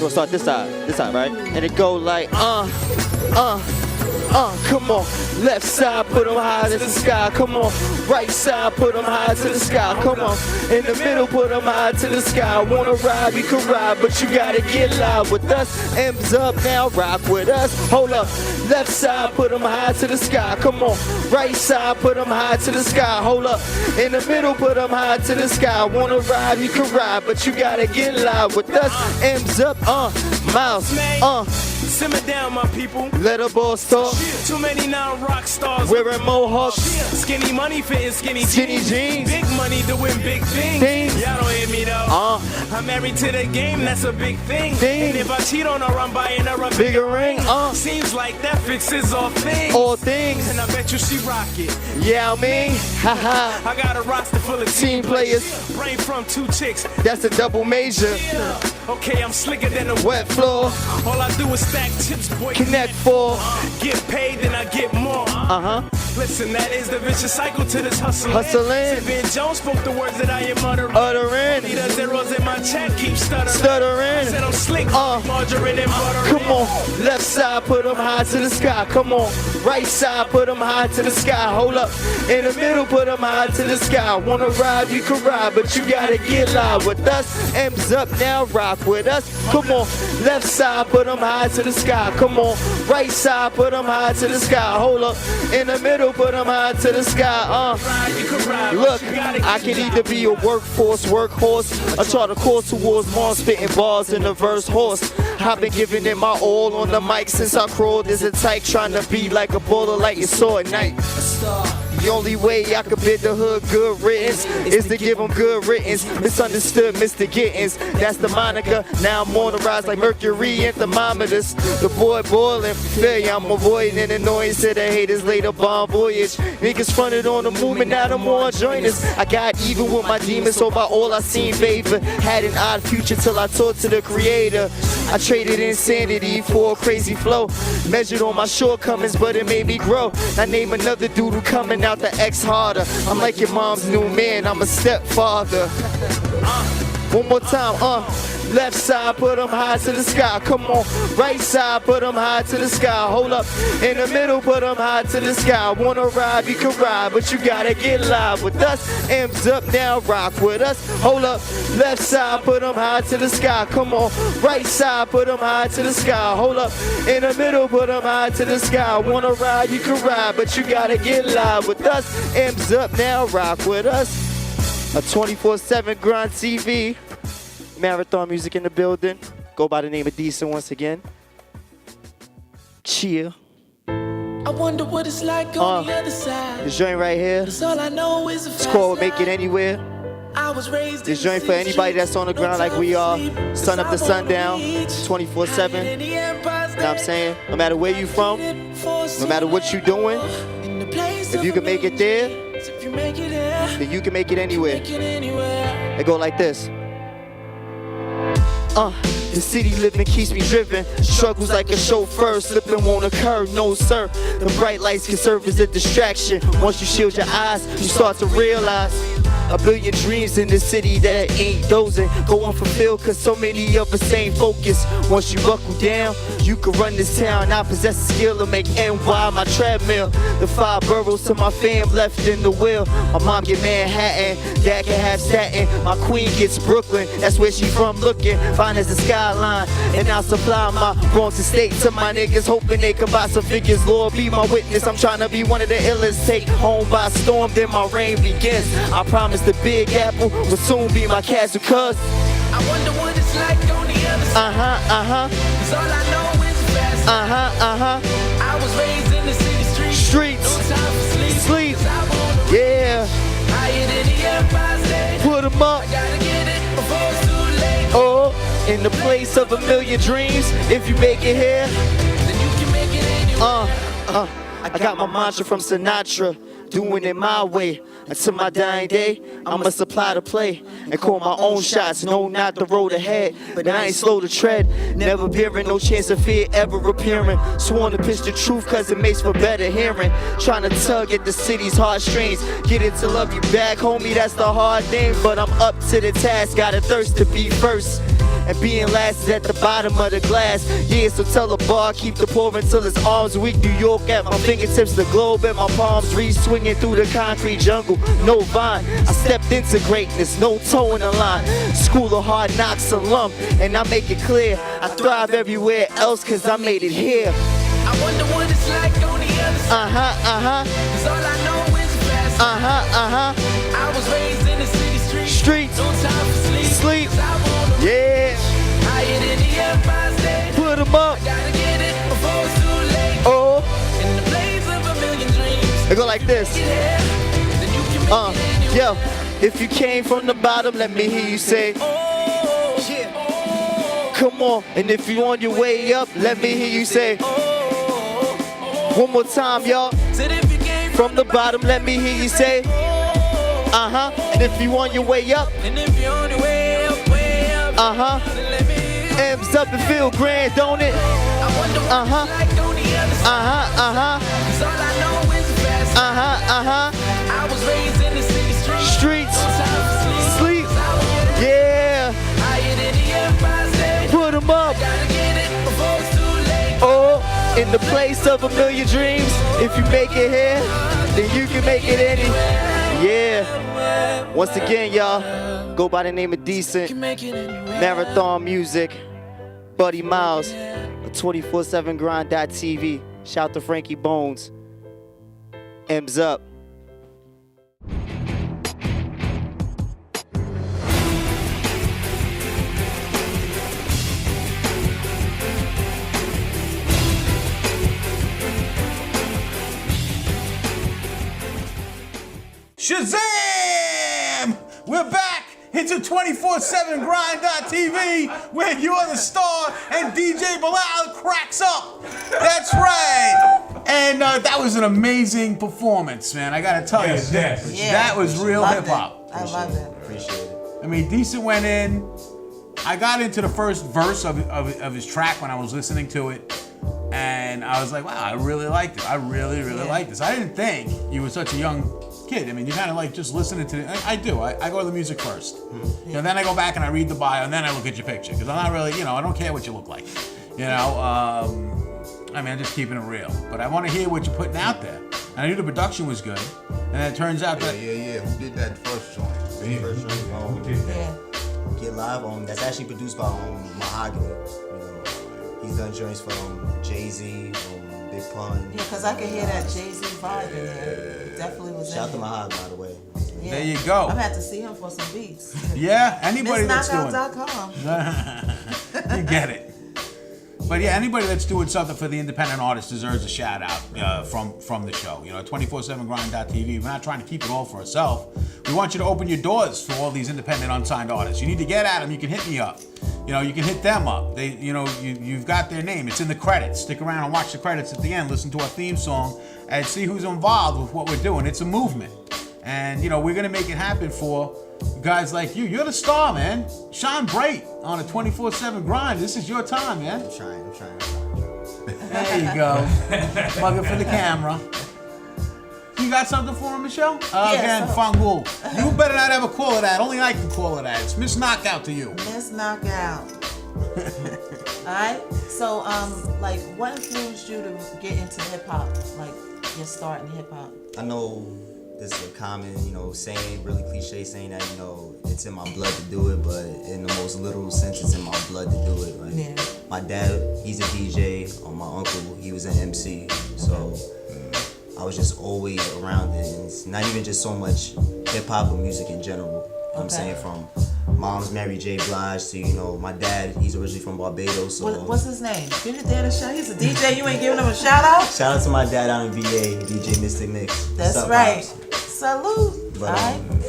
We'll start this side, right? And it go like, Come on. Left side, put them high to the sky. Come on. Right side, put them high to the sky. Come on. In the middle, put them high to the sky. Wanna ride, we can ride, but you gotta get live with us. M's up now, rock with us. Hold up. Left side, put them high to the sky. Come on. Right side, put them high to the sky. Hold up. In the middle, put them high to the sky. Wanna ride, we can ride, but you gotta get live with us. M's up, Miles, Simmer down, my people. Let a boss talk. Too many non-rock stars Wearing mohawks. Skinny money fitting skinny jeans. Big money doing big things. Y'all don't hear me though. I'm married to the game, that's a big thing. And if I cheat on her, I'm buying her a bigger ring. Seems like that fixes all things. All things. And I bet you she rock it. Yeah, I mean, haha. I got a roster full of Team players. Brain from 2 chicks. That's a double major. Okay, I'm slicker than a Wet floor. All I do is stack chips, boy. Connect 4. Get paid, then I get more. Listen, that is the vicious cycle to this hustling. Vin Jones spoke the words that I am uttering. Need the zeros in my chat, keep stuttering. Said I'm slick, margarine and butter. Come on, left side, put them high to the sky. Come on, right side, put them high to the sky. Hold up, in the middle, put them high to the sky. Wanna ride, you can ride, but you gotta get live with us. M's up now, rock with us. Come on, left side, put them high to the sky. Come on, right side, put them high to the sky. Hold up, in the middle, put them high to the sky. Look, I can either be a workhorse, or chart a course towards more spitting bars in the verse horse. I've been giving it my all on the mic since I crawled as a tyke, trying to be like a baller like you saw at night. The only way I could bid the hood good riddance is to give them good riddance. Misunderstood, Mr. Gittins. That's the moniker. Now I'm on the rise like mercury and thermometers. The boy boiling, feel ya, I'm avoiding an annoyance to the haters later bomb voyage. Niggas fronted on the movement, now the more joiners. I got even with my demons, so by all I seen favor. Had an odd future till I talked to the creator. I traded insanity for a crazy flow. Measured on my shortcomings, but it made me grow. I name another dude who coming out the X harder. I'm like your mom's new man, I'm a stepfather. One more time, left side, put them high to the sky. Come on, right side, put them high to the sky. Hold up, in the middle, put them high to the sky. Wanna ride, you can ride, but you gotta get live with us. M's up now, rock with us. Hold up, left side, put them high to the sky. Come on, right side, put them high to the sky. Hold up, in the middle, put them high to the sky. Wanna ride, you can ride, but you gotta get live with us. M's up now, rock with us. A 24/7 Grind TV. Marathon music in the building. Go by the name of Deascent once again. Cheer. I wonder what it's like on the other side. This joint right here. All I know is it's called Make It Anywhere. This joint for anybody that's on the ground like we are. Sun up to sundown. 24/7. You know what I'm saying? No matter where you from. No matter what you doing. If you can make it there, then you can make it anywhere. It go like this. The city living keeps me driven. Struggles like a chauffeur, slipping won't occur, no sir. The bright lights can serve as a distraction. Once you shield your eyes, you start to realize a billion dreams in the city that ain't dozing. Go unfulfilled cause so many of us ain't focused. Once you buckle down, you can run this town. I possess the skill to make NY my treadmill. The 5 boroughs to my fam left in the will. My mom get Manhattan, dad can have Staten. My queen gets Brooklyn, that's where she from looking. Fine as the skyline, and I'll supply my Bronx estate to my niggas, hoping they can buy some figures. Lord be my witness, I'm trying to be one of the illest. Take home by storm, then my reign begins. I promise the Big Apple will soon be my castle, cuz I wonder what it's like on the other side. Cause all I know is fast. I was raised in the city streets. No time for sleep. Yeah. Higher than the Empire State. Put 'em up. I gotta get it before it's too late. Oh, in the place of a million dreams. If you make it here, then you can make it anywhere. I got my mantra from Sinatra. Doing it my way. Until my dying day, I'ma supply the play and call my own shots. No, not the road ahead, but I ain't slow to tread. Never bearing no chance of fear ever appearing. Sworn to pitch the truth cause it makes for better hearing. Trying to tug at the city's heartstrings. Get it to love you back, homie, that's the hard thing. But I'm up to the task, got a thirst to be first. and being last is at the bottom of the glass. Yeah, so tell the bar, keep the pouring till his arms weak. New York at my fingertips, the globe at my palms, re-swinging through the concrete jungle. No vine, I stepped into greatness, no toe in the line. School of hard knocks alum, and I make it clear I thrive everywhere else cause I made it here. I wonder what it's like on the other side. Cause all I know is fast. I was raised in the city streets. No time for sleep. Yeah. Higher than the Empire State. Put 'em up. I gotta get it before it's too late. Oh. In the blaze of a million dreams. It go like this. Then you can make it anyway. Yo, if you came from the bottom, let me hear you say, Oh, yeah. come on. And if you on your way up, let me hear you say, one more time, y'all. Said if you came From the bottom, let me hear you say, and if you on your way up, and if you're on your way up, then let me hear you. M's up and feel grand, don't it? I wonder what it's like on the other side. Cause all I know is fast. I was raised in the city streets. No time for Sleep. Yeah. Higher than the Empire State. Put 'em up. Gotta get it before it's too late. Oh, in the place of a million dreams. If you make it here, then you can make it anywhere. Yeah. Once again, y'all, go by the name of Deascent, Marathon Music, Buddy Miles, 247grind.tv. Shout to Frankie Bonez. M's up. Shazam! We're back into 247grind.tv where you're the star and DJ Bilal cracks up. That's right. And that was an amazing performance, man. I gotta tell you, that was real hip hop. I love it. Appreciate it. I mean, Deascent went in. I got into the first verse of his track when I was listening to it. And I was like, wow, I really liked it. I really liked this. I didn't think you were such a young kid. I mean, you kind of like just listening to it. I do. I go to the music first. You know, then I go back and I read the bio, and then I look at your picture. Because I'm not really, I don't care what you look like. I mean, I'm just keeping it real. But I want to hear what you're putting out there. And I knew the production was good. And it turns out that... Yeah. Who did that first joint? First joint, Get Live on. That's actually produced by Mahogany. He's done joints from Jay-Z, Big Pun. Yeah, because I can hear that Jay-Z vibe in there. Definitely was Shout in to there. Mahogany, by the way. Yeah. There you go. I'm going to have to see him for some beats. Yeah, anybody that's doing... MissKnockout.com. You get it. But yeah, anybody that's doing something for the independent artist deserves a shout out from the show. 247grind.tv. We're not trying to keep it all for ourselves. We want you to open your doors for all these independent unsigned artists. You need to get at them. You can hit me up. You can hit them up. They, you've got their name. It's in the credits. Stick around and watch the credits at the end. Listen to our theme song and see who's involved with what we're doing. It's a movement, and we're gonna make it happen for guys like you. You're the star, man. Shine bright on a 24/7 grind. This is your time, man. I'm trying. There you go. Mugging for the camera. You got something for him, Michelle? Again, Fangul. You better not ever call it that. Only I can call it that. It's Miss Knockout to you. Miss Knockout. Alright? So, what influenced you to get into hip hop? Like, your start in hip hop? I know this is a common, saying, really cliche saying that, it's in my blood to do it, but in the most literal sense, it's in my blood to do it. Like, Yeah. my dad, he's a DJ, or my uncle, he was an MC, so I was just always around it. And it's not even just so much hip hop, but music in general. I'm saying from mom's Mary J. Blige to, my dad, he's originally from Barbados. So What's his name? Give your dad a shout. He's a DJ. You ain't giving him a shout out? shout out to my dad out in VA, DJ Mystic Mix. That's Sup, right. Pops? Salute. But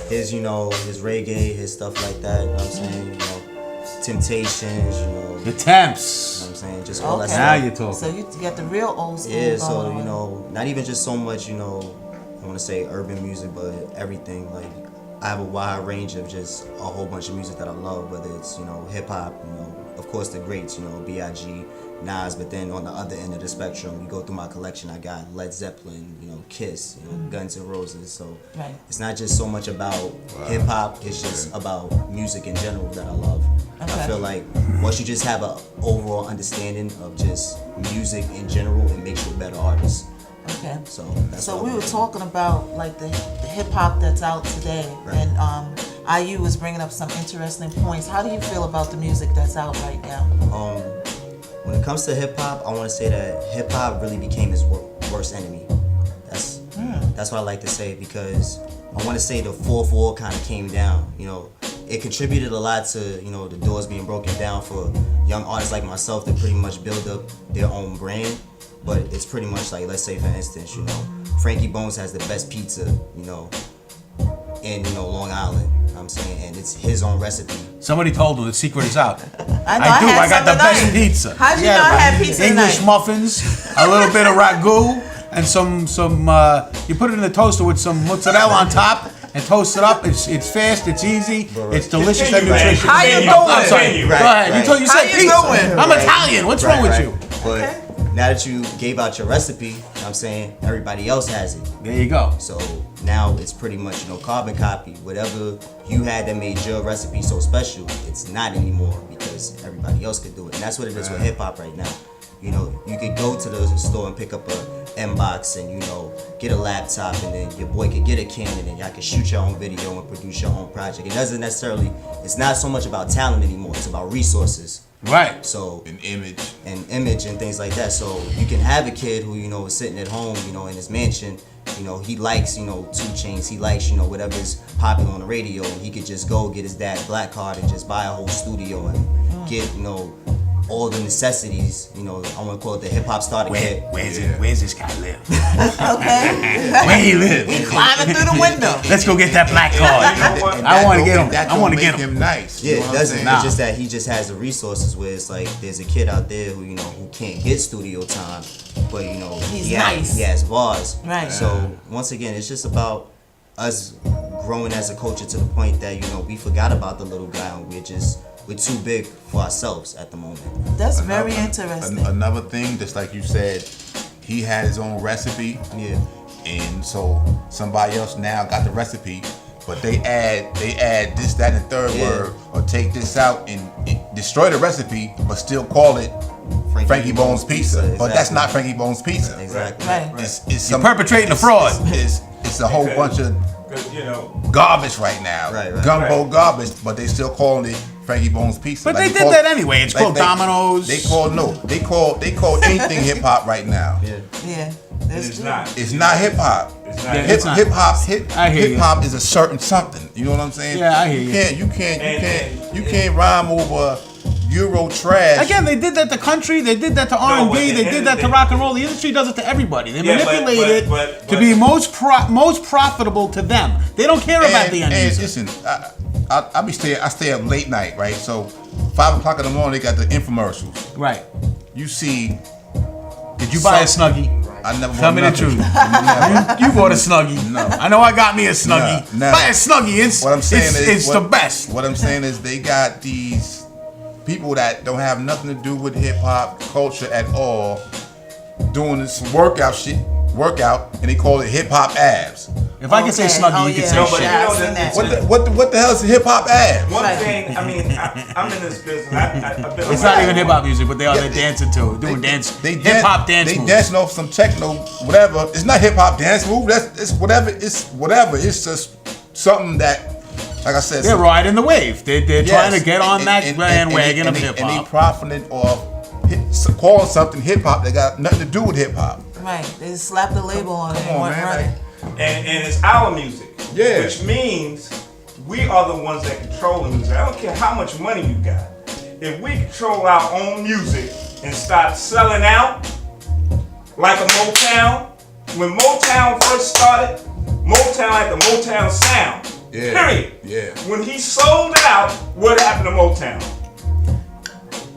his, his reggae, his stuff like that, you know what I'm saying? Temptations, The Temps. You know what I'm saying? Just all that Okay. stuff. Now you're talking. So you got the real old school Yeah, going so, on. not even just so much, I want to say urban music, but everything. Like, I have a wide range of just a whole bunch of music that I love, whether it's, you know, hip hop, you know, of course the greats, you know, B.I.G., Nas, but then on the other end of the spectrum, you go through my collection, I got Led Zeppelin, you know, Kiss, you know, Guns N' Roses. So it's not just so much about hip hop, it's just about music in general that I love. I feel like once you just have an overall understanding of just music in general, it makes you a better artist. Okay. So we were talking about like the hip hop that's out today, and IU was bringing up some interesting points. How do you feel about the music that's out right now? When it comes to hip hop, I want to say that hip hop really became his worst enemy. That's what I like to say, because I want to say the 4-4 kind of came down. You know, it contributed a lot to, you know, the doors being broken down for young artists like myself to pretty much build up their own brand. But it's pretty much like, let's say for instance, you know, Frankie Bonez has the best pizza, you know, in, you know, Long Island. You know what I'm saying, and it's his own recipe. Somebody told him the secret is out. I do. I got the best pizza. How'd you know I had pizza English tonight? muffins, a little bit of ragu, and some. You put it in the toaster with some mozzarella on top. And toast it up. It's fast. It's easy. It's delicious and nutritious. How you doing? I'm sorry. Go ahead. You said How you pizza. doing? I'm Italian. What's wrong with you? But now that you gave out your recipe, you know what I'm saying, everybody else has it. There you go. So now it's pretty much, you know, carbon copy. Whatever you had that made your recipe so special, it's not anymore because everybody else could do it. And that's what it is with hip hop right now. You know, you could go to the store and pick up a M-Box and, you know, get a laptop, and then your boy could get a Canon and y'all can shoot your own video and produce your own project. It doesn't necessarily, it's not so much about talent anymore, it's about resources. Right. So an image and things like that. So you can have a kid who, you know, is sitting at home, you know, in his mansion, you know, he likes, you know, 2 Chainz, he likes, you know, whatever is popular on the radio, and he could just go get his dad's black card and just buy a whole studio and get, you know, all the necessities, you know, I want to call it the hip hop starter kit. Where's this guy live? Okay. Where he live? He climbing through the window. Let's go get that black card. I want to get him. I want to get him nice. Yeah, you know it doesn't. what I'm It's just that he just has the resources where it's like there's a kid out there who, you know, who can't get studio time, but, you know, He's he nice. he has bars. Right. So once again, it's just about us growing as a culture to the point that, you know, we forgot about the little guy and we're too big for ourselves at the moment. That's very interesting. Another thing, just like you said, he had his own recipe. Yeah. And so somebody else now got the recipe, but they add this, that, and the third word, or take this out and destroy the recipe, but still call it Frankie Bonez Pizza. Exactly. But that's not Frankie Bonez Pizza. Exactly. Right. It's You're perpetrating a fraud. It's a whole bunch of You know, garbage right now. Right. Gumbo garbage, but they still calling it Frankie Bonez Pizza. But they did that anyway. It's called Domino's. They call anything hip hop right now. Yeah. it's not. It's not hip hop. It's not. It's not. Hip you. hop is a certain something. You know what I'm saying? Yeah, I hear you. You can't rhyme over Euro trash. Again, they did that to country. They did that to R&B. They did that to rock and roll. The industry does it to everybody. They manipulate it to be most profitable to them. They don't care about the end user. Listen, I stay up late night, right? So 5 o'clock in the morning, they got the infomercials. Right. You see. Did you buy a Snuggie? I never. Tell me the truth. You bought a Snuggie. No. I know I got me a Snuggie. No. Buy a Snuggie. What I'm saying it's the best. What I'm saying is they got these people that don't have nothing to do with hip hop culture at all doing this workout, and they call it hip hop abs. If I can say Snuggie, you can say shit. What the hell is hip hop abs? One thing, I mean, I'm in this business. I've been It's not even hip hop music, but they're dancing to it, doing hip hop dance They moves. dancing off some techno, whatever. It's not hip hop dance move. It's whatever. It's just something that, like I said, they're riding the wave. They're trying to get on that bandwagon of hip hop. And they profiting off calling something hip hop that got nothing to do with hip hop. Right. They slapped the label on it and went running. And it's our music. Yeah. Which means we are the ones that control the music. I don't care how much money you got. If we control our own music and start selling out like a Motown, when Motown first started, Motown had the Motown sound. Yeah. Period. Yeah. When he sold out, what happened to Motown?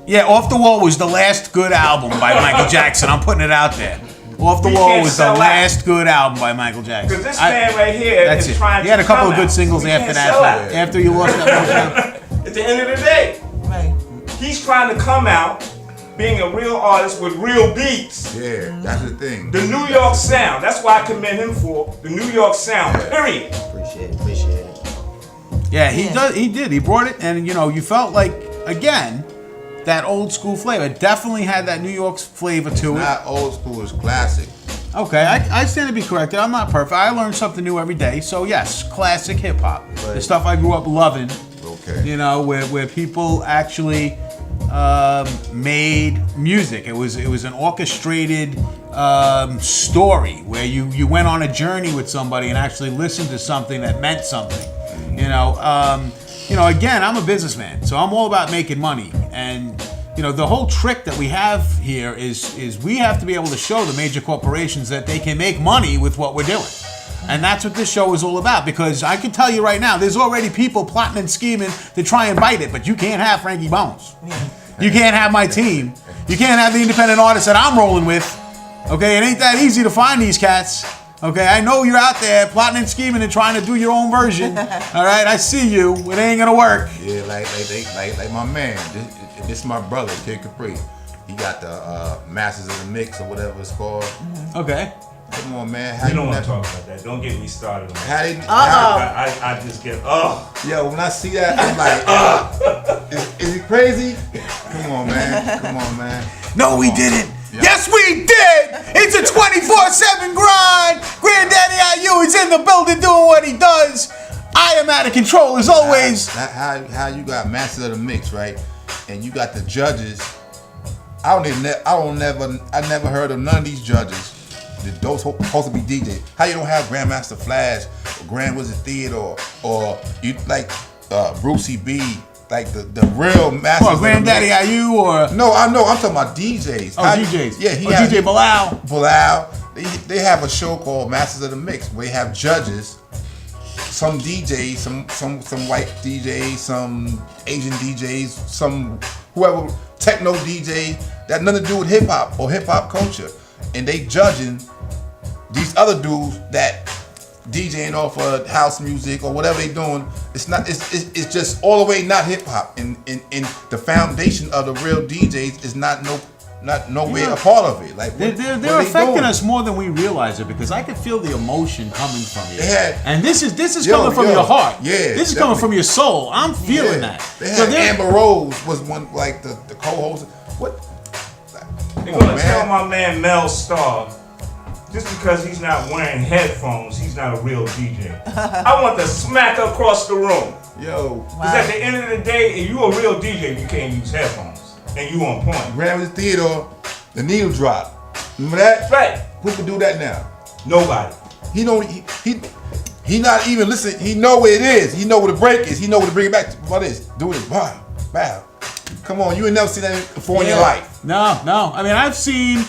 Yeah, Off the Wall was the last good album by Michael Jackson. I'm putting it out there. Off the We Wall can't was the sell out. last good album by Michael Jackson. Because this man right here That's is it. trying He had to a couple come of good out. singles We after can't that. sell out. After you lost that At the end of the day, Right. he's trying to come out being a real artist with real beats. Yeah, that's the thing. The New York sound. That's why I commend him for the New York sound. Period. Appreciate it. Yeah, he did. He brought it, and you felt like, again, that old school flavor. It definitely had that New York flavor to it. Not old school, it's classic. Okay, I stand to be corrected. I'm not perfect. I learn something new every day. So yes, classic hip hop, the stuff I grew up loving. Okay. Where people actually made music. It was an orchestrated story where you went on a journey with somebody and actually listened to something that meant something. Again, I'm a businessman, so I'm all about making money. And the whole trick that we have here is we have to be able to show the major corporations that they can make money with what we're doing. And that's what this show is all about, because I can tell you right now, there's already people plotting and scheming to try and bite it, but you can't have Frankie Bonez. You can't have my team. You can't have the independent artists that I'm rolling with. Okay, it ain't that easy to find these cats. Okay, I know you're out there plotting and scheming and trying to do your own version. All right, I see you. It ain't gonna work. Yeah, like my man. This is my brother, Kid Capri. He got the Masters of the Mix or whatever it's called. Okay. Come on, man. You don't want to talk about that. Don't get me started on that. I just get, Yo, when I see that, I'm like, is he crazy? Come on, man. No, we didn't. Yeah. Yes, we did. It's a 24/7 grind. Granddaddy IU is in the building doing what he does. I am out of control as always. How you got Masters of the Mix, right? And you got the judges. I never heard of none of these judges. Those supposed to be DJs. How you don't have Grandmaster Flash, or Grand Wizard Theater, or you like Brucey B, like the real masters. Or Granddaddy IU, or no, I know. I'm talking about DJs. Oh, DJs. Yeah, DJ Bilal. Bilal. They have a show called Masters of the Mix where they have judges. Some DJs, some white DJs, some Asian DJs, some whoever techno DJs that nothing to do with hip hop or hip hop culture, and they judging these other dudes that DJing off of house music or whatever they doing. It's not. It's just all the way not hip hop. And the foundation of the real DJs is not nowhere a part of it. Like they're affecting us more than we realize it, because I could feel the emotion coming from you. And this is coming from your heart. Yeah, this is coming from your soul. I'm feeling that. They had Amber Rose was one, like the co-host. What? They're gonna tell my man Mel Starr, just because he's not wearing headphones, he's not a real DJ. I want to smack across the room. Yo. Because at the end of the day, if you a real DJ, you can't use headphones. And you on point. Grand Wizard Theater, the needle drop. Remember that? Right. Who can do that now? Nobody. He not even listening. He know where it is. He know where the break is. He know where to bring it back to what is. Do it. Bow. Come on, you ain't never seen that before in your life. No. I mean, I've seen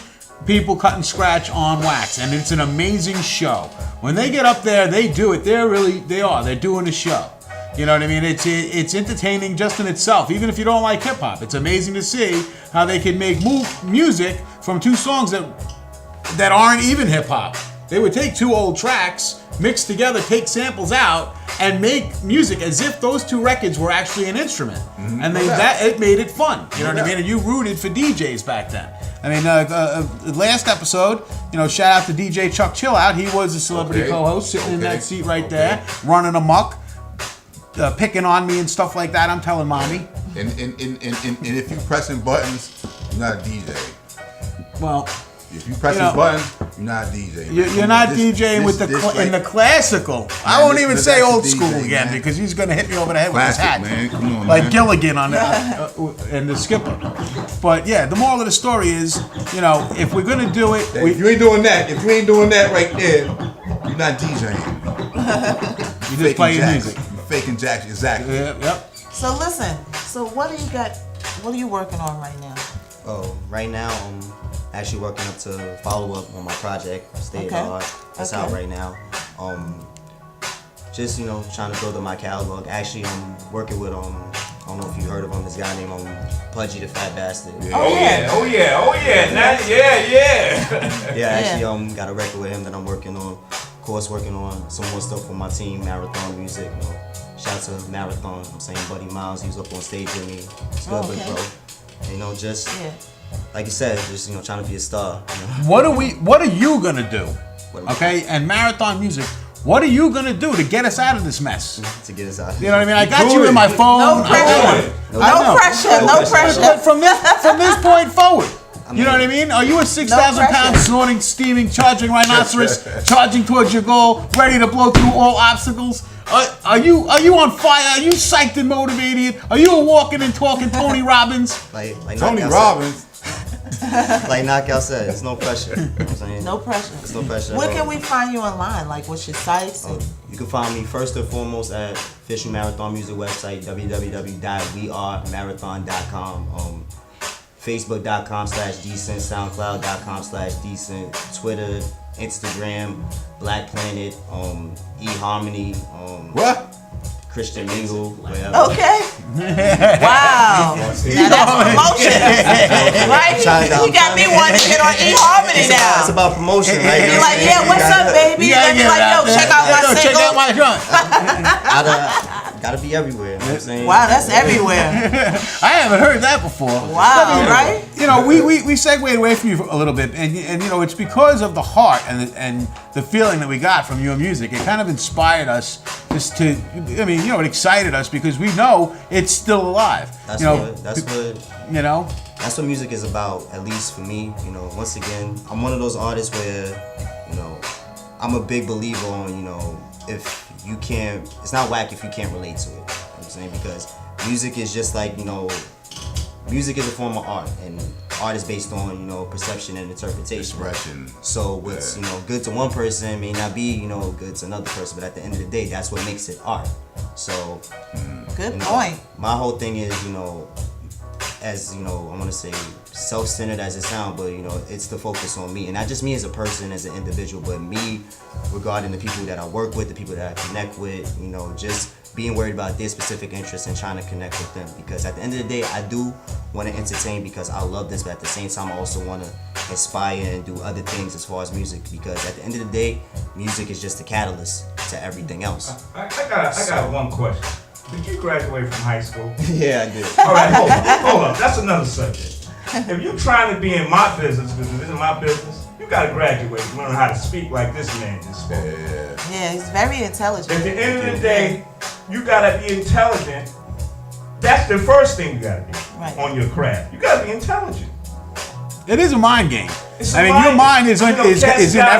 people cut and scratch on wax, and it's an amazing show. When they get up there, they do it. They're doing a show. You know what I mean? It's entertaining just in itself. Even if you don't like hip hop, it's amazing to see how they can make music from two songs that aren't even hip hop. They would take two old tracks, mix together, take samples out, and make music as if those two records were actually an instrument. Mm-hmm. And it made it fun. You know what I mean? And you rooted for DJs back then. I mean, last episode, shout out to DJ Chuck Chillout. He was a celebrity co-host sitting in that seat right there, running amok. Picking on me and stuff like that. I'm telling mommy. And if you pressing buttons, you're not a DJ. Well, if you pressing buttons, you're not a DJ. You're not DJing in the classical. Man, I won't even say old school again, because he's gonna hit me over the head with his hat, man. Come on, like man. Gilligan on and the Skipper. But yeah, the moral of the story is, if we're gonna do it, if you ain't doing that right there, you're not DJing. You just playing music. Faking Jack, exactly. Yep. So listen. So what do you got? What are you working on right now? Oh, right now I'm actually working up to follow up on my project, Stay Hard. That's out right now. Just trying to build up my catalog. Actually, I'm working with I don't know if you heard of him. This guy named Pudgy the Fat Bastard. Yeah. Oh yeah. Yeah, actually got a record with him that I'm working on. Of course, working on some more stuff with my team, Marathon Music. You know, shout out to Marathon. I'm saying Buddy Miles, he was up on stage with me. It's good, big bro. And, you know, just like you said, just trying to be a star. You know? What are you gonna do? Okay, and Marathon Music. What are you gonna do to get us out of this mess? To get us out. You know what I mean? I got you in my phone. No pressure. No pressure. But from this point forward, you know what I mean? Are you a 6,000 pound snorting, steaming, charging rhinoceros, charging towards your goal, ready to blow through all obstacles? Are you on fire? Are you psyched and motivated? Are you a walking and talking Tony Robbins? Like Tony Robbins. Like Knockout said, it's no pressure. You know what I'm saying? No pressure. It's no pressure. Where can we find you online? Like, what's your sites? You can find me first and foremost at official Marathon Music website, www.wearemarathon.com. Facebook.com/Deascent, SoundCloud.com/Deascent, Twitter, Instagram, Black Planet, eHarmony, What? Christian Mingle, whatever. Okay. Wow. Now that's promotion. Right? You got me wanting to get on eHarmony now. It's about promotion, right? You're like, yeah, what's up, baby? Yeah, Be like, yo, check out my single. Check out my joint. Gotta be everywhere. You know what I'm saying? Wow, that's everywhere. I haven't heard that before. Wow, right? You know, we segued away from you a little bit, and you know, it's because of the heart and the feeling that we got from your music. It kind of inspired us just to, I mean, you know, it excited us because we know it's still alive. That's what music is about, at least for me. You know, once again, I'm one of those artists where, you know, I'm a big believer on, you know, if you can't, it's not whack if you can't relate to it. You know what I'm saying? Because music is just like, you know, music is a form of art, and art is based on, you know, perception and interpretation. Expression. So what's, you know, good to one person may not be, you know, good to another person, but at the end of the day, that's what makes it art. So, good point. My whole thing is, you know, as, you know, I want to say self-centered as it sounds, but, you know, it's the focus on me, and not just me as a person, as an individual, but me regarding the people that I work with, the people that I connect with, you know, just being worried about their specific interests and trying to connect with them. Because at the end of the day, I do want to entertain because I love this, but at the same time, I also want to inspire and do other things as far as music, because at the end of the day, music is just a catalyst to everything else. I got one question. Did you graduate from high school? Yeah, I did. All right, hold on. That's another subject. If you're trying to be in my business, because this is my business, you got to graduate, learn how to speak like this man just spoke. Yeah, he's very intelligent. At the end of the day, you got to be intelligent. That's the first thing you got to be on your craft. You got to be intelligent. It is a mind game. Your mind is in everything. Yeah,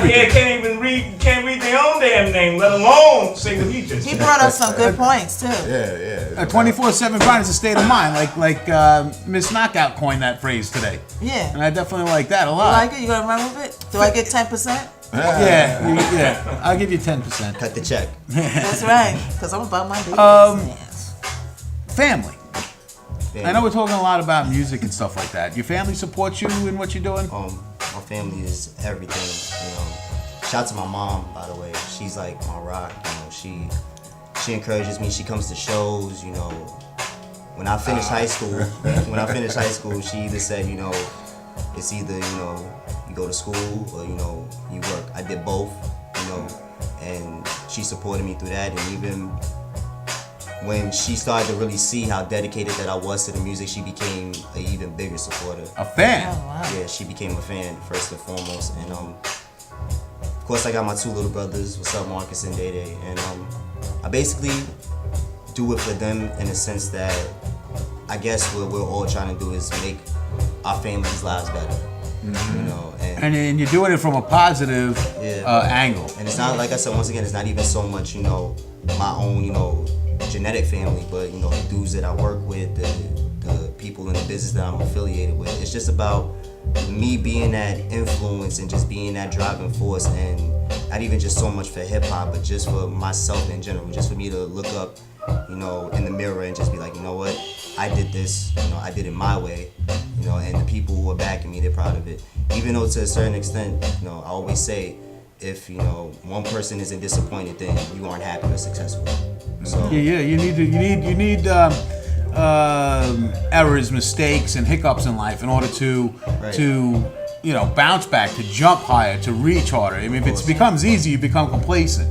can't read their own damn name, let alone say what he just said. He brought up some good points too. Yeah. A 24/7 grind is a state of mind, like Miss Knockout coined that phrase today. Yeah. And I definitely like that a lot. You like it? You gonna run with it? Do I get 10%? Yeah. I'll give you 10%. Cut the check. That's right, because I'm about my business. Family. I know we're talking a lot about music and stuff like that. Your family supports you in what you're doing? My family is everything. You know, shout out to my mom, by the way. She's like my rock. You know, she encourages me. She comes to shows. You know, when I finished high school, she either said, you know, it's either, you know, you go to school or, you know, you work. I did both. You know, and she supported me through that. And even when she started to really see how dedicated that I was to the music, she became an even bigger supporter. A fan? Oh, wow. Yeah, she became a fan first and foremost. And of course, I got my two little brothers. What's up, Marcus and Day Day? And I basically do it for them in the sense that I guess what we're all trying to do is make our families' lives better. You know, and you're doing it from a positive angle. And it's not, like I said, once again, it's not even so much, you know, my own, you know, genetic family, but, you know, the dudes that I work with, the people in the business that I'm affiliated with. It's just about me being that influence and just being that driving force, and not even just so much for hip hop, but just for myself in general, just for me to look up, you know, in the mirror and just be like, you know what, I did this, you know, I did it my way, you know, and the people who are backing me, they're proud of it. Even though to a certain extent, you know, I always say, if, you know, one person isn't disappointed, then you aren't happy or successful. So you need errors, mistakes, and hiccups in life in order to bounce back, to jump higher, to reach harder. I mean, if it becomes easy, you become complacent.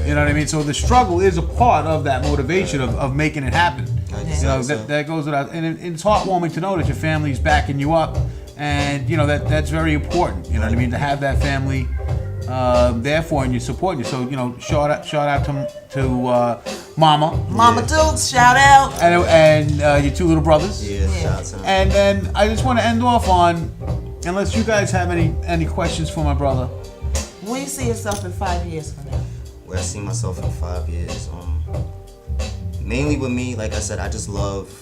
You know what I mean? So the struggle is a part of that motivation of making it happen. That goes without, and it's heartwarming to know that your family's backing you up, and that's very important. You know what I mean? To have that family there for you and supporting you. So shout out to Mama Dukes, shout out, and your two little brothers. Shout out to them. And then I just want to end off on, unless you guys have any questions for my brother. Where do you see yourself in 5 years from now? Where I see myself in 5 years, mainly with me, like I said, I just love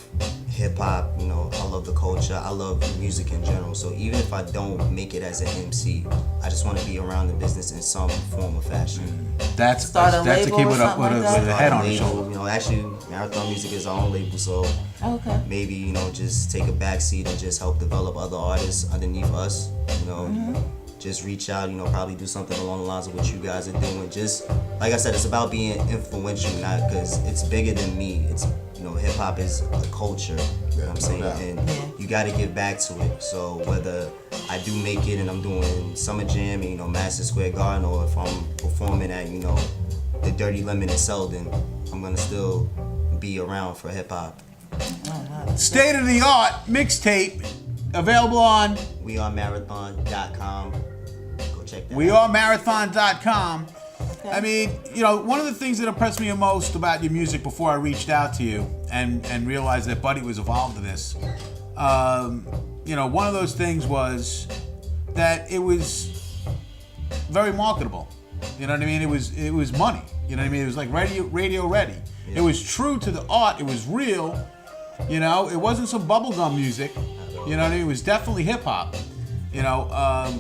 hip hop. I love the culture. I love music in general. So even if I don't make it as an MC, I just want to be around the business in some form or fashion. That's to keep it up with a head on the shoulder. Actually, Marathon Music is our own label, so maybe just take a backseat and just help develop other artists underneath us. Just reach out, probably do something along the lines of what you guys are doing. Just like I said, it's about being influential, not because it's bigger than me. It's hip hop is a culture. You know what I'm saying? And you got to give back to it. So whether I do make it and I'm doing Summer Jam in Madison Square Garden, or if I'm performing at the Dirty Lemon in Selden, I'm gonna still be around for hip hop. State of the art mixtape available on wearemarathon.com. Go check that out. wearemarathon.com. I mean, one of the things that impressed me the most about your music before I reached out to you and realized that Buddy was involved in this, one of those things was that it was very marketable. You know what I mean? It was money. You know what I mean? It was like radio ready. Yeah. It was true to the art. It was real. It wasn't some bubblegum music. You know what I mean? It was definitely hip hop.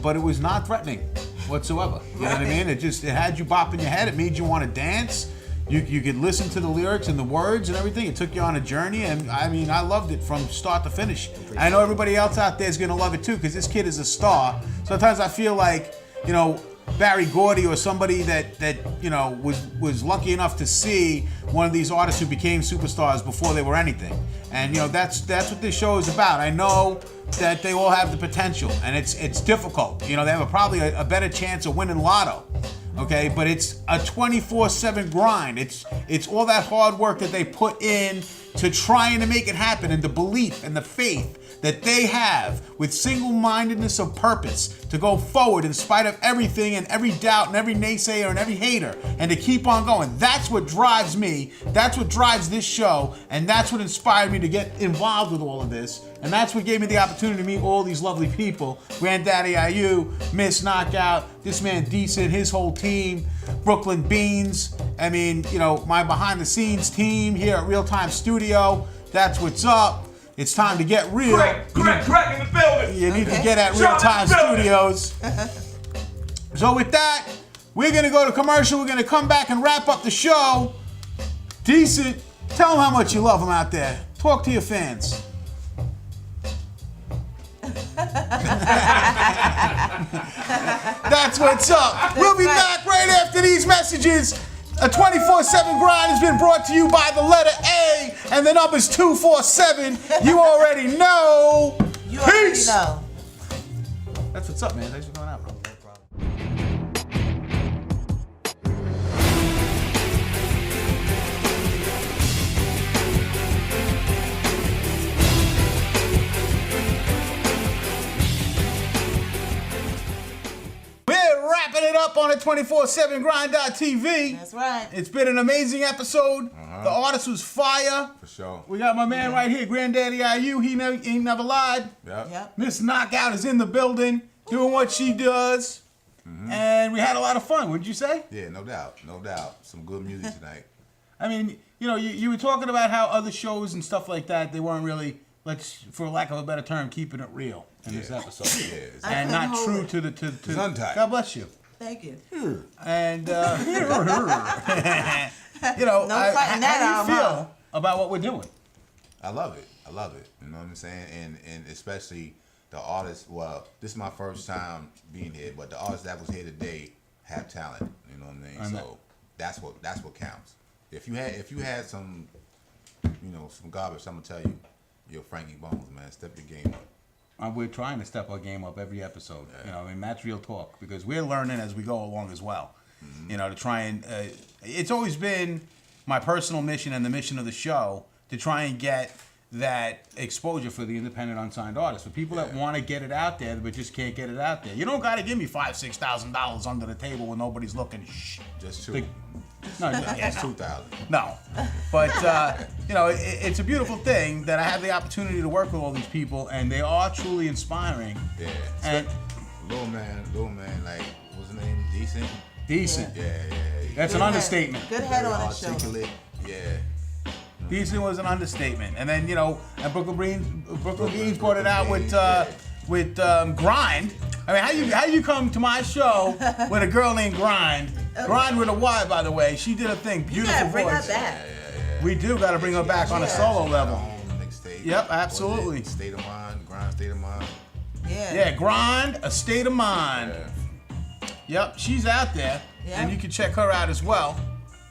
But it was not threatening whatsoever. You know what I mean? It had you bopping your head. It made you want to dance. You could listen to the lyrics and the words and everything. It took you on a journey, and I mean, I loved it from start to finish. I know everybody else out there is gonna love it too, because this kid is a star. Sometimes I feel like, Barry Gordy or somebody that was lucky enough to see one of these artists who became superstars before they were anything. And that's what this show is about. I know that they all have the potential, and it's difficult. They have probably a better chance of winning lotto. Okay, but it's a 24/7 grind. It's all that hard work that they put in to trying to make it happen, and the belief and the faith that they have with single-mindedness of purpose to go forward in spite of everything and every doubt and every naysayer and every hater, and to keep on going. That's what drives me. That's what drives this show, and that's what inspired me to get involved with all of this. And that's what gave me the opportunity to meet all these lovely people. Grandaddy IU, Miss Knockout, this man Deascent, his whole team, Brooklyn Beanz. I mean, my behind-the-scenes team here at Real Time Studio. That's what's up. It's time to get real. Crack in the building. You need to get at Real Time Studios. So with that, we're going to go to commercial. We're going to come back and wrap up the show. Deascent, tell them how much you love them out there. Talk to your fans. That's what's up. We'll be back right after these messages. A 24/7 grind has been brought to you by the letter A, and the number's 247. You already know. Peace. That's what's up, man. Thanks for coming out, bro. Wrapping it up on a 247grind.tv. That's right. It's been an amazing episode. The artist was fire. For sure. We got my man right here, Grandaddy IU. He never lied. Yep. Miss Knockout is in the building, doing what she does. And we had a lot of fun, wouldn't you say? Yeah, no doubt. No doubt. Some good music tonight. I mean, you were talking about how other shows and stuff like that, they weren't really, for lack of a better term, keeping it real in this episode. Yeah, and not true to the... God bless you. Thank you. And, how do you feel about what we're doing? I love it. You know what I'm saying? And especially the artists, well, this is my first time being here, but the artists that was here today have talent. You know what I mean? So that's what counts. If you had some some garbage, I'm gonna tell you, yo, Frankie Bonez, man, step your game up. We're trying to step our game up every episode. Yeah. That's real talk because we're learning as we go along as well. Mm-hmm. To try and it's always been my personal mission and the mission of the show to try and get that exposure for the independent unsigned artists, for people that want to get it out there but just can't get it out there. You don't got to give me $5,000-$6,000 under the table when nobody's looking. Just two. No, it's 2,000. No, but it's a beautiful thing that I have the opportunity to work with all these people, and they are truly inspiring. Yeah. And little man, like what's his name? Deascent. Decent. Yeah. That's an understatement. Good head on his shoulder. Articulate. Yeah. Decent was an understatement, and then and Brooklyn Beanz brought it out with Grind. I mean, how you come to my show with a girl named Grind? Grind with a Y, by the way. She did a thing. Beautiful bring voice. her back. Yeah. We do got to bring her back on a solo level. Yep, absolutely. State of Mind, Grind, State of Mind. Yeah, Grind, A State of Mind. Yeah. Yep, she's out there, Yeah. and you can check her out as well.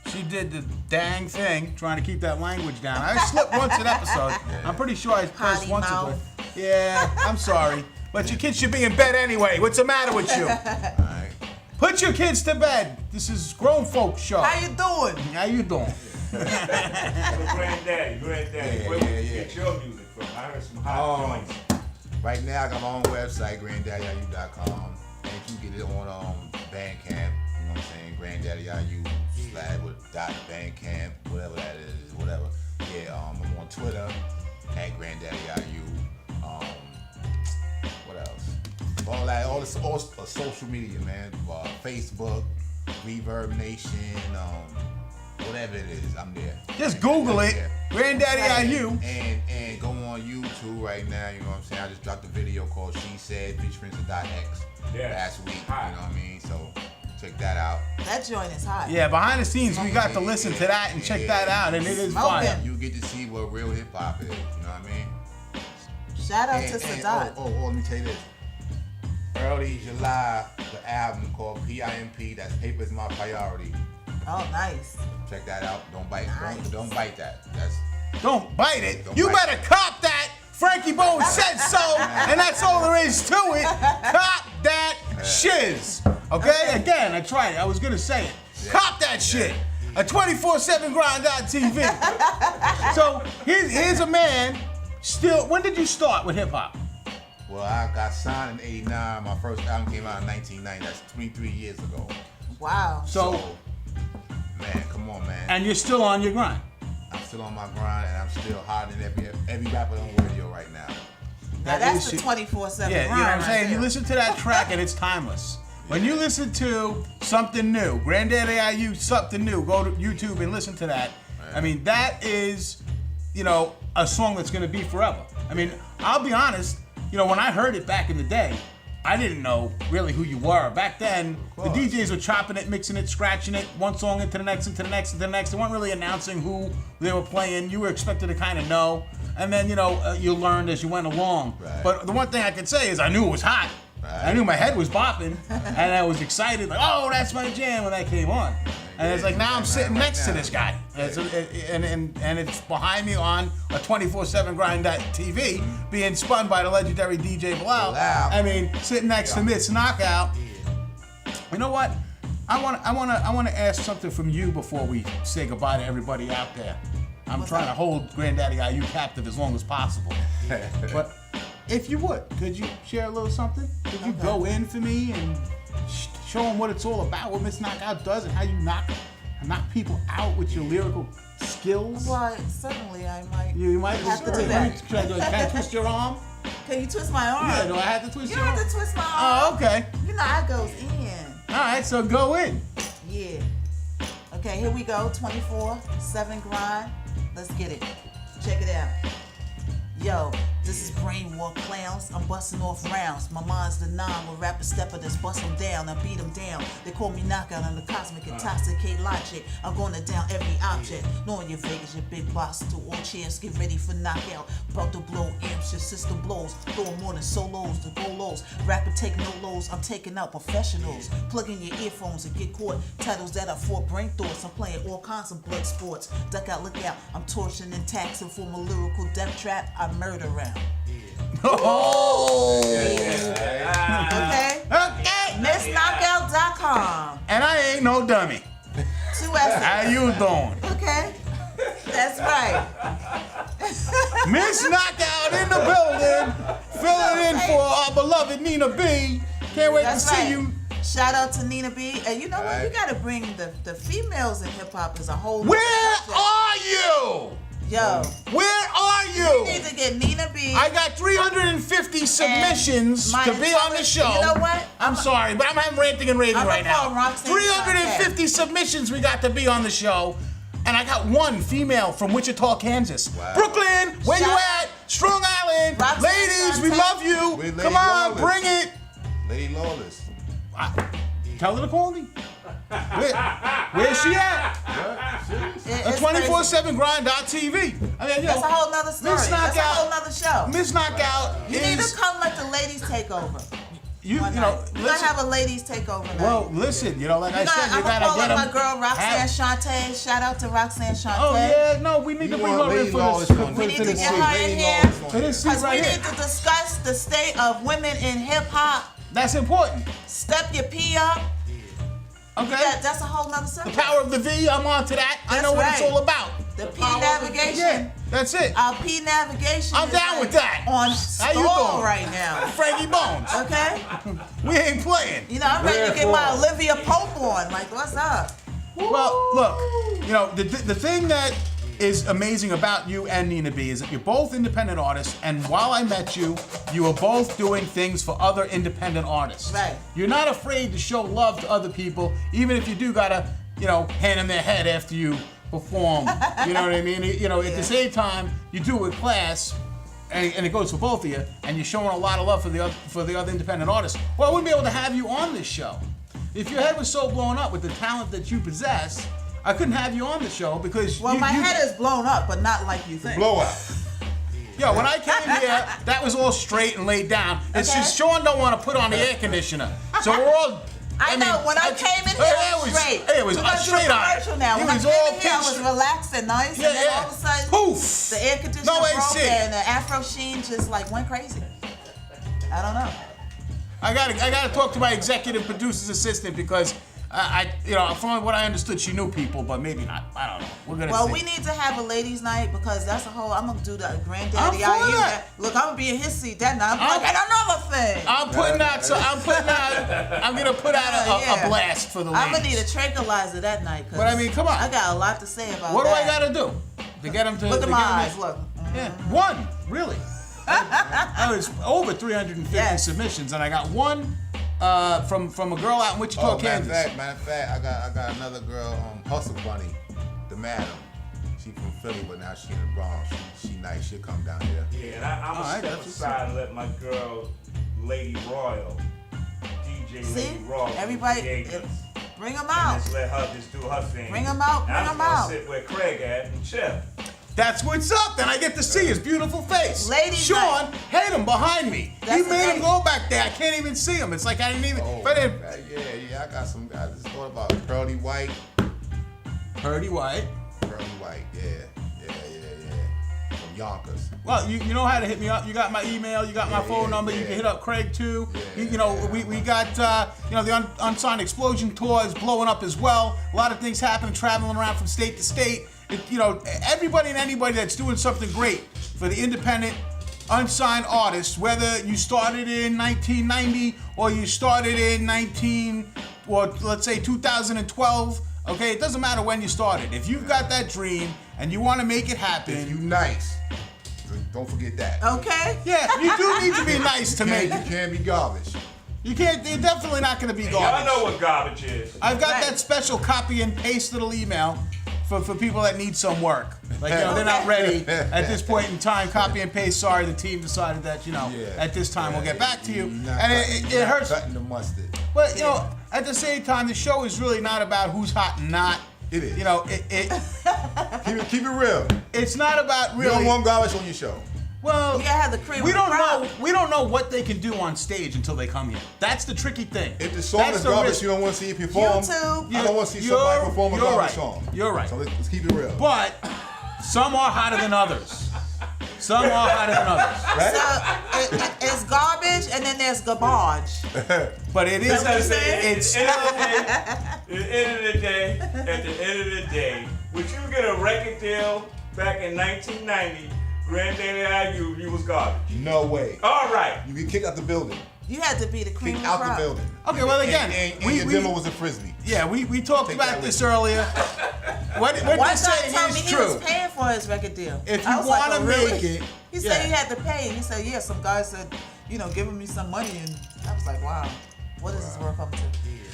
She did the dang thing, trying to keep that language down. I slipped once an episode. I'm pretty sure I cursed once or twice. Yeah, I'm sorry. But your kids should be in bed anyway. What's the matter with you? All right. Put your kids to bed. This is grown folks show. How you doing? How you doing? Granddaddy, where we get your music from? I heard some hot joints. Right now, I got my own website, GranddaddyIU.com, and you can get it on Bandcamp. You know what I'm saying? GranddaddyIU /bandcamp, whatever that is, whatever. Yeah, I'm on Twitter at GranddaddyIU. What else? All social media, man. Facebook, Reverb Nation, whatever it is, I'm there. Just Google it, Grandaddy IU. And go on YouTube right now, you know what I'm saying? I just dropped a video called She Said featuring X last week, you know what I mean? So check that out. That joint is hot. Yeah, behind the scenes, we got to listen to that and check that out, and it is fun. You get to see what real hip hop is, you know what I mean? Shout out to Sadat. Let me tell you this. Early July, the album called PIMP, that's Paper Is My Priority. Oh, nice. Check that out. Don't bite. Nice. Don't bite that. Don't bite it. Don't You bite better cop that. Frankie Bonez said so, and that's all there is to it. Cop that shiz. Okay? Again, I tried it. I was gonna say it. Cop that shit. A 247GRIND.TV. So here's a man. Still, when did you start with hip hop? Well, I got signed in '89. My first album came out in 1990. That's 23 years ago. Wow. So, man, come on, man. And you're still on your grind. I'm still on my grind, and I'm still hotter than every rapper on radio right now. Now that's the 24/7 grind. Yeah, you know what I'm saying? Right You listen to that track and it's timeless. When you listen to something new, Grandaddy IU, something new, go to YouTube and listen to that. I mean, that is, a song that's going to be forever. I mean, I'll be honest, when I heard it back in the day, I didn't know really who you were. Back then, the DJs were chopping it, mixing it, scratching it, one song into the next, into the next, into the next. They weren't really announcing who they were playing. You were expected to kind of know. And then, you learned as you went along. Right. But the one thing I could say is I knew it was hot. I knew my head was bopping, and I was excited, like, oh, that's my jam when that came on. And it's like, now I'm sitting next to this guy. And it's behind me on a 247GRIND.TV being spun by the legendary DJ Bilal. I mean, sitting next to Miss Knockout. You know what? I want to ask something from you before we say goodbye to everybody out there. I'm trying to hold Grandaddy IU captive as long as possible. But if you would, could you share a little something? Could you go in for me and show them what it's all about, what Miss Knockout does, and how you knock people out with your lyrical skills? Well, certainly I might. You might have to do that. Can I twist your arm? Can you twist my arm? Yeah, do I have to twist you your arm? You don't have to twist my arm. Oh, okay. I goes in. All right, so go in. Yeah. Okay, here we go. 24/7 grind. Let's get it. Check it out. Yo, this is brain war clowns. I'm busting off rounds. My mind's the nine with rapper stepper that's bust them down. I beat them down. They call me knockout on the cosmic intoxicate logic. I'm gonna down every object. Knowing your Vegas, your big boss. To all chairs, get ready for knockout. About to blow amps, your system blows. Throwing more than solos to go lows. Rapper take no lows. I'm taking out professionals. Plug in your earphones and get caught. Titles that are for brain thoughts. I'm playing all kinds of blood sports. Duck out, look out. I'm torching and taxing for my lyrical death trap. I murder round. Oh! Okay? Okay! MissKnockout.com. And I ain't no dummy. 2 S's. How you doing? Okay? That's right. Miss Knockout in the building, filling in for our beloved Nina B. Can't wait That's to see right. you. Shout out to Nina B. And you know what? You gotta bring the females in hip hop as a whole. Where are you? Yo. Where are you? We need to get Nina B. I got 350 submissions to be on the show. You know what? I'm sorry, but I'm ranting and raving right now. 350 submissions we got to be on the show. And I got one female from Wichita, Kansas. Wow. Brooklyn, where you at? Strong Island. Roxanne Ladies, we Shante. love you. Lady Come on, Lawless. bring it. Lady Lawless. Tell her to call me. Where's she at? It's 247grind.tv. I mean, you That's know, a whole nother story. Miss That's a Knockout- whole nother show. Miss Knockout You need is to come let the ladies take over. you One know. night. You gotta Listen, have a ladies takeover night. well, listen. You know, like I said, you I'm gotta gonna call get up my them. girl Roxanne Shante. Shout out to Roxanne Shante. Oh yeah, no, we need to You bring want her in Lady for Lawless this. on We it. need to Lady get her Lawless in on here. it. For this seat Because we right need here. to discuss the state of women in hip hop. That's important. Step your P up. Okay. That's a whole nother The subject. power of the V. I'm on to that. I That's know what it's right. all about. The P Power of the V. navigation. Yeah, that's it. Our P navigation. I'm is down like with that. On How you stall doing? right now. Frankie Bonez. Okay. We ain't playing. You know, I'm ready to get my Olivia Pope on. Like, what's up? Well, look, you know, the thing that is amazing about you and Nina B is that you're both independent artists, and while I met you, you were both doing things for other independent artists. Right. You're not afraid to show love to other people, even if you do gotta, you know, hand them their head after you perform. You know what I mean? You know, at the same time, you do it with class. And it goes for both of you, and you're showing a lot of love for the other independent artists. Well, I wouldn't be able to have you on this show. If your head was so blown up with the talent that you possess, I couldn't have you on the show because Well, my head is blown up, but not like you think. Blowout. Yeah, when I came here, that was all straight and laid down. It's Okay. just Sean don't want to put on the air conditioner, so we're all. I know. When I came in here, I was straight. It was We're gonna do a straight on. commercial now. It When I was came all in here, I was pitched. relaxed and nice, Yeah, and then yeah. all of a sudden, Poof. the air conditioner No broke AC. and the Afro Sheen just like went crazy. I don't know. I gotta talk to my executive producer's assistant because you know, from what I understood, she knew people, but maybe not. I don't know. We're gonna Well, see. we need to have a ladies' night because that's a whole. I'm gonna do the Granddaddy I'm for out that. here. Look, I'm gonna be in his seat that night. I'm like, and another thing. I'm gonna put out a blast for the ladies. I'm gonna need a tranquilizer that night. But I mean, come on. I got a lot to say about What do I that. gotta do to get them to Look to at my get 'em eyes. in? Look. Yeah, one really. I was over 350 Yes. submissions, and I got one from a girl out in Wichita, Oh, Kansas. matter of fact, I got another girl, Hustle Bunny, the madam. She from Philly, but now she in the Bronx. She nice. She'll come down here. Yeah, and I'm gonna step aside and let my girl, Lady Royal, DJ See? Lady Royal, Everybody, create us. bring them And out. just let her just do her thing. Bring 'em out, And bring I'm 'em gonna out. sit where Craig at and chill. That's what's up. Then I get to see his beautiful face. Ladies' Sean night. had him behind me. That's He the made him thing. go back there. I can't even see him. It's like I didn't even. Oh, But it, yeah. I got some guys. Just thought about Pearly White. Purdy White. Pearly White. Yeah. From Yonkers. Well, you know how to hit me up. You got my email. You got my phone number. You can hit up Craig too. You know we got you know the Unsigned Explosion tour is blowing up as well. A lot of things happening, traveling around from state to state. You know, everybody and anybody that's doing something great for the independent unsigned artists, whether you started in 1990 or you started in let's say 2012. Okay, it doesn't matter when you started. If you've got that dream and you want to make it happen, If you nice, don't forget that. Okay. yeah, you do need to be nice to make You it. can't be garbage. You're definitely not going to be Y'all garbage. know what garbage is. I've got Right. that special copy and paste little email for people that need some work. Like, you know, they're not ready at this point in time. Copy and paste. Sorry, the team decided that, you know, at this time we'll get back to you. And it hurts. Cutting the mustard. But, you know, at the same time, the show is really not about who's hot and not. It is. You know, keep it real. It's not about really. You don't want garbage on your show. Well, You gotta have the cream we of the don't crop. know. We don't know what they can do on stage until they come here. That's the tricky thing. If the song That's is the garbage, risk. you don't want to see it perform. YouTube. I don't want to see somebody perform a You're garbage right. song. You're right. So let's keep it real. But some are hotter than others. Some are hotter than others. So it's garbage, and then there's garbage. But it is. That's what I'm saying. It's At the end of the day, would you get a record deal back in 1990? Granddaddy, you was garbage. No way. All right. You get kicked out the building. You had to be the cream Kicked of the out the crop. building. Okay, well, again, and we- your we- demo was a frisbee. Yeah, we talked Take about that this with you. earlier. What One you're guy saying told me is he was true. paying for his record deal. If I you was like, want to oh, really? make it, He said he had to pay. He said, yeah, some guy said, you know, giving me some money. And I was like, wow, what is this work up to?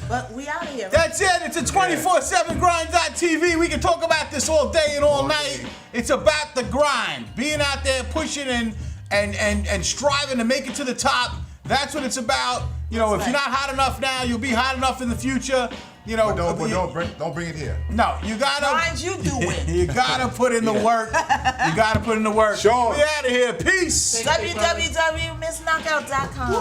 But we out of here. That's it. It's a 24/7grind.tv. We can talk about this all day and all night. It's about the grind. Being out there pushing and striving to make it to the top. That's what it's about. You know, if you're not hot enough now, you'll be hot enough in the future. You know, Don't bring it here. No, you gotta. Grind, you do it. You gotta put in the work. You gotta put in the work. Sure. We out of here. Peace. www.missknockout.com.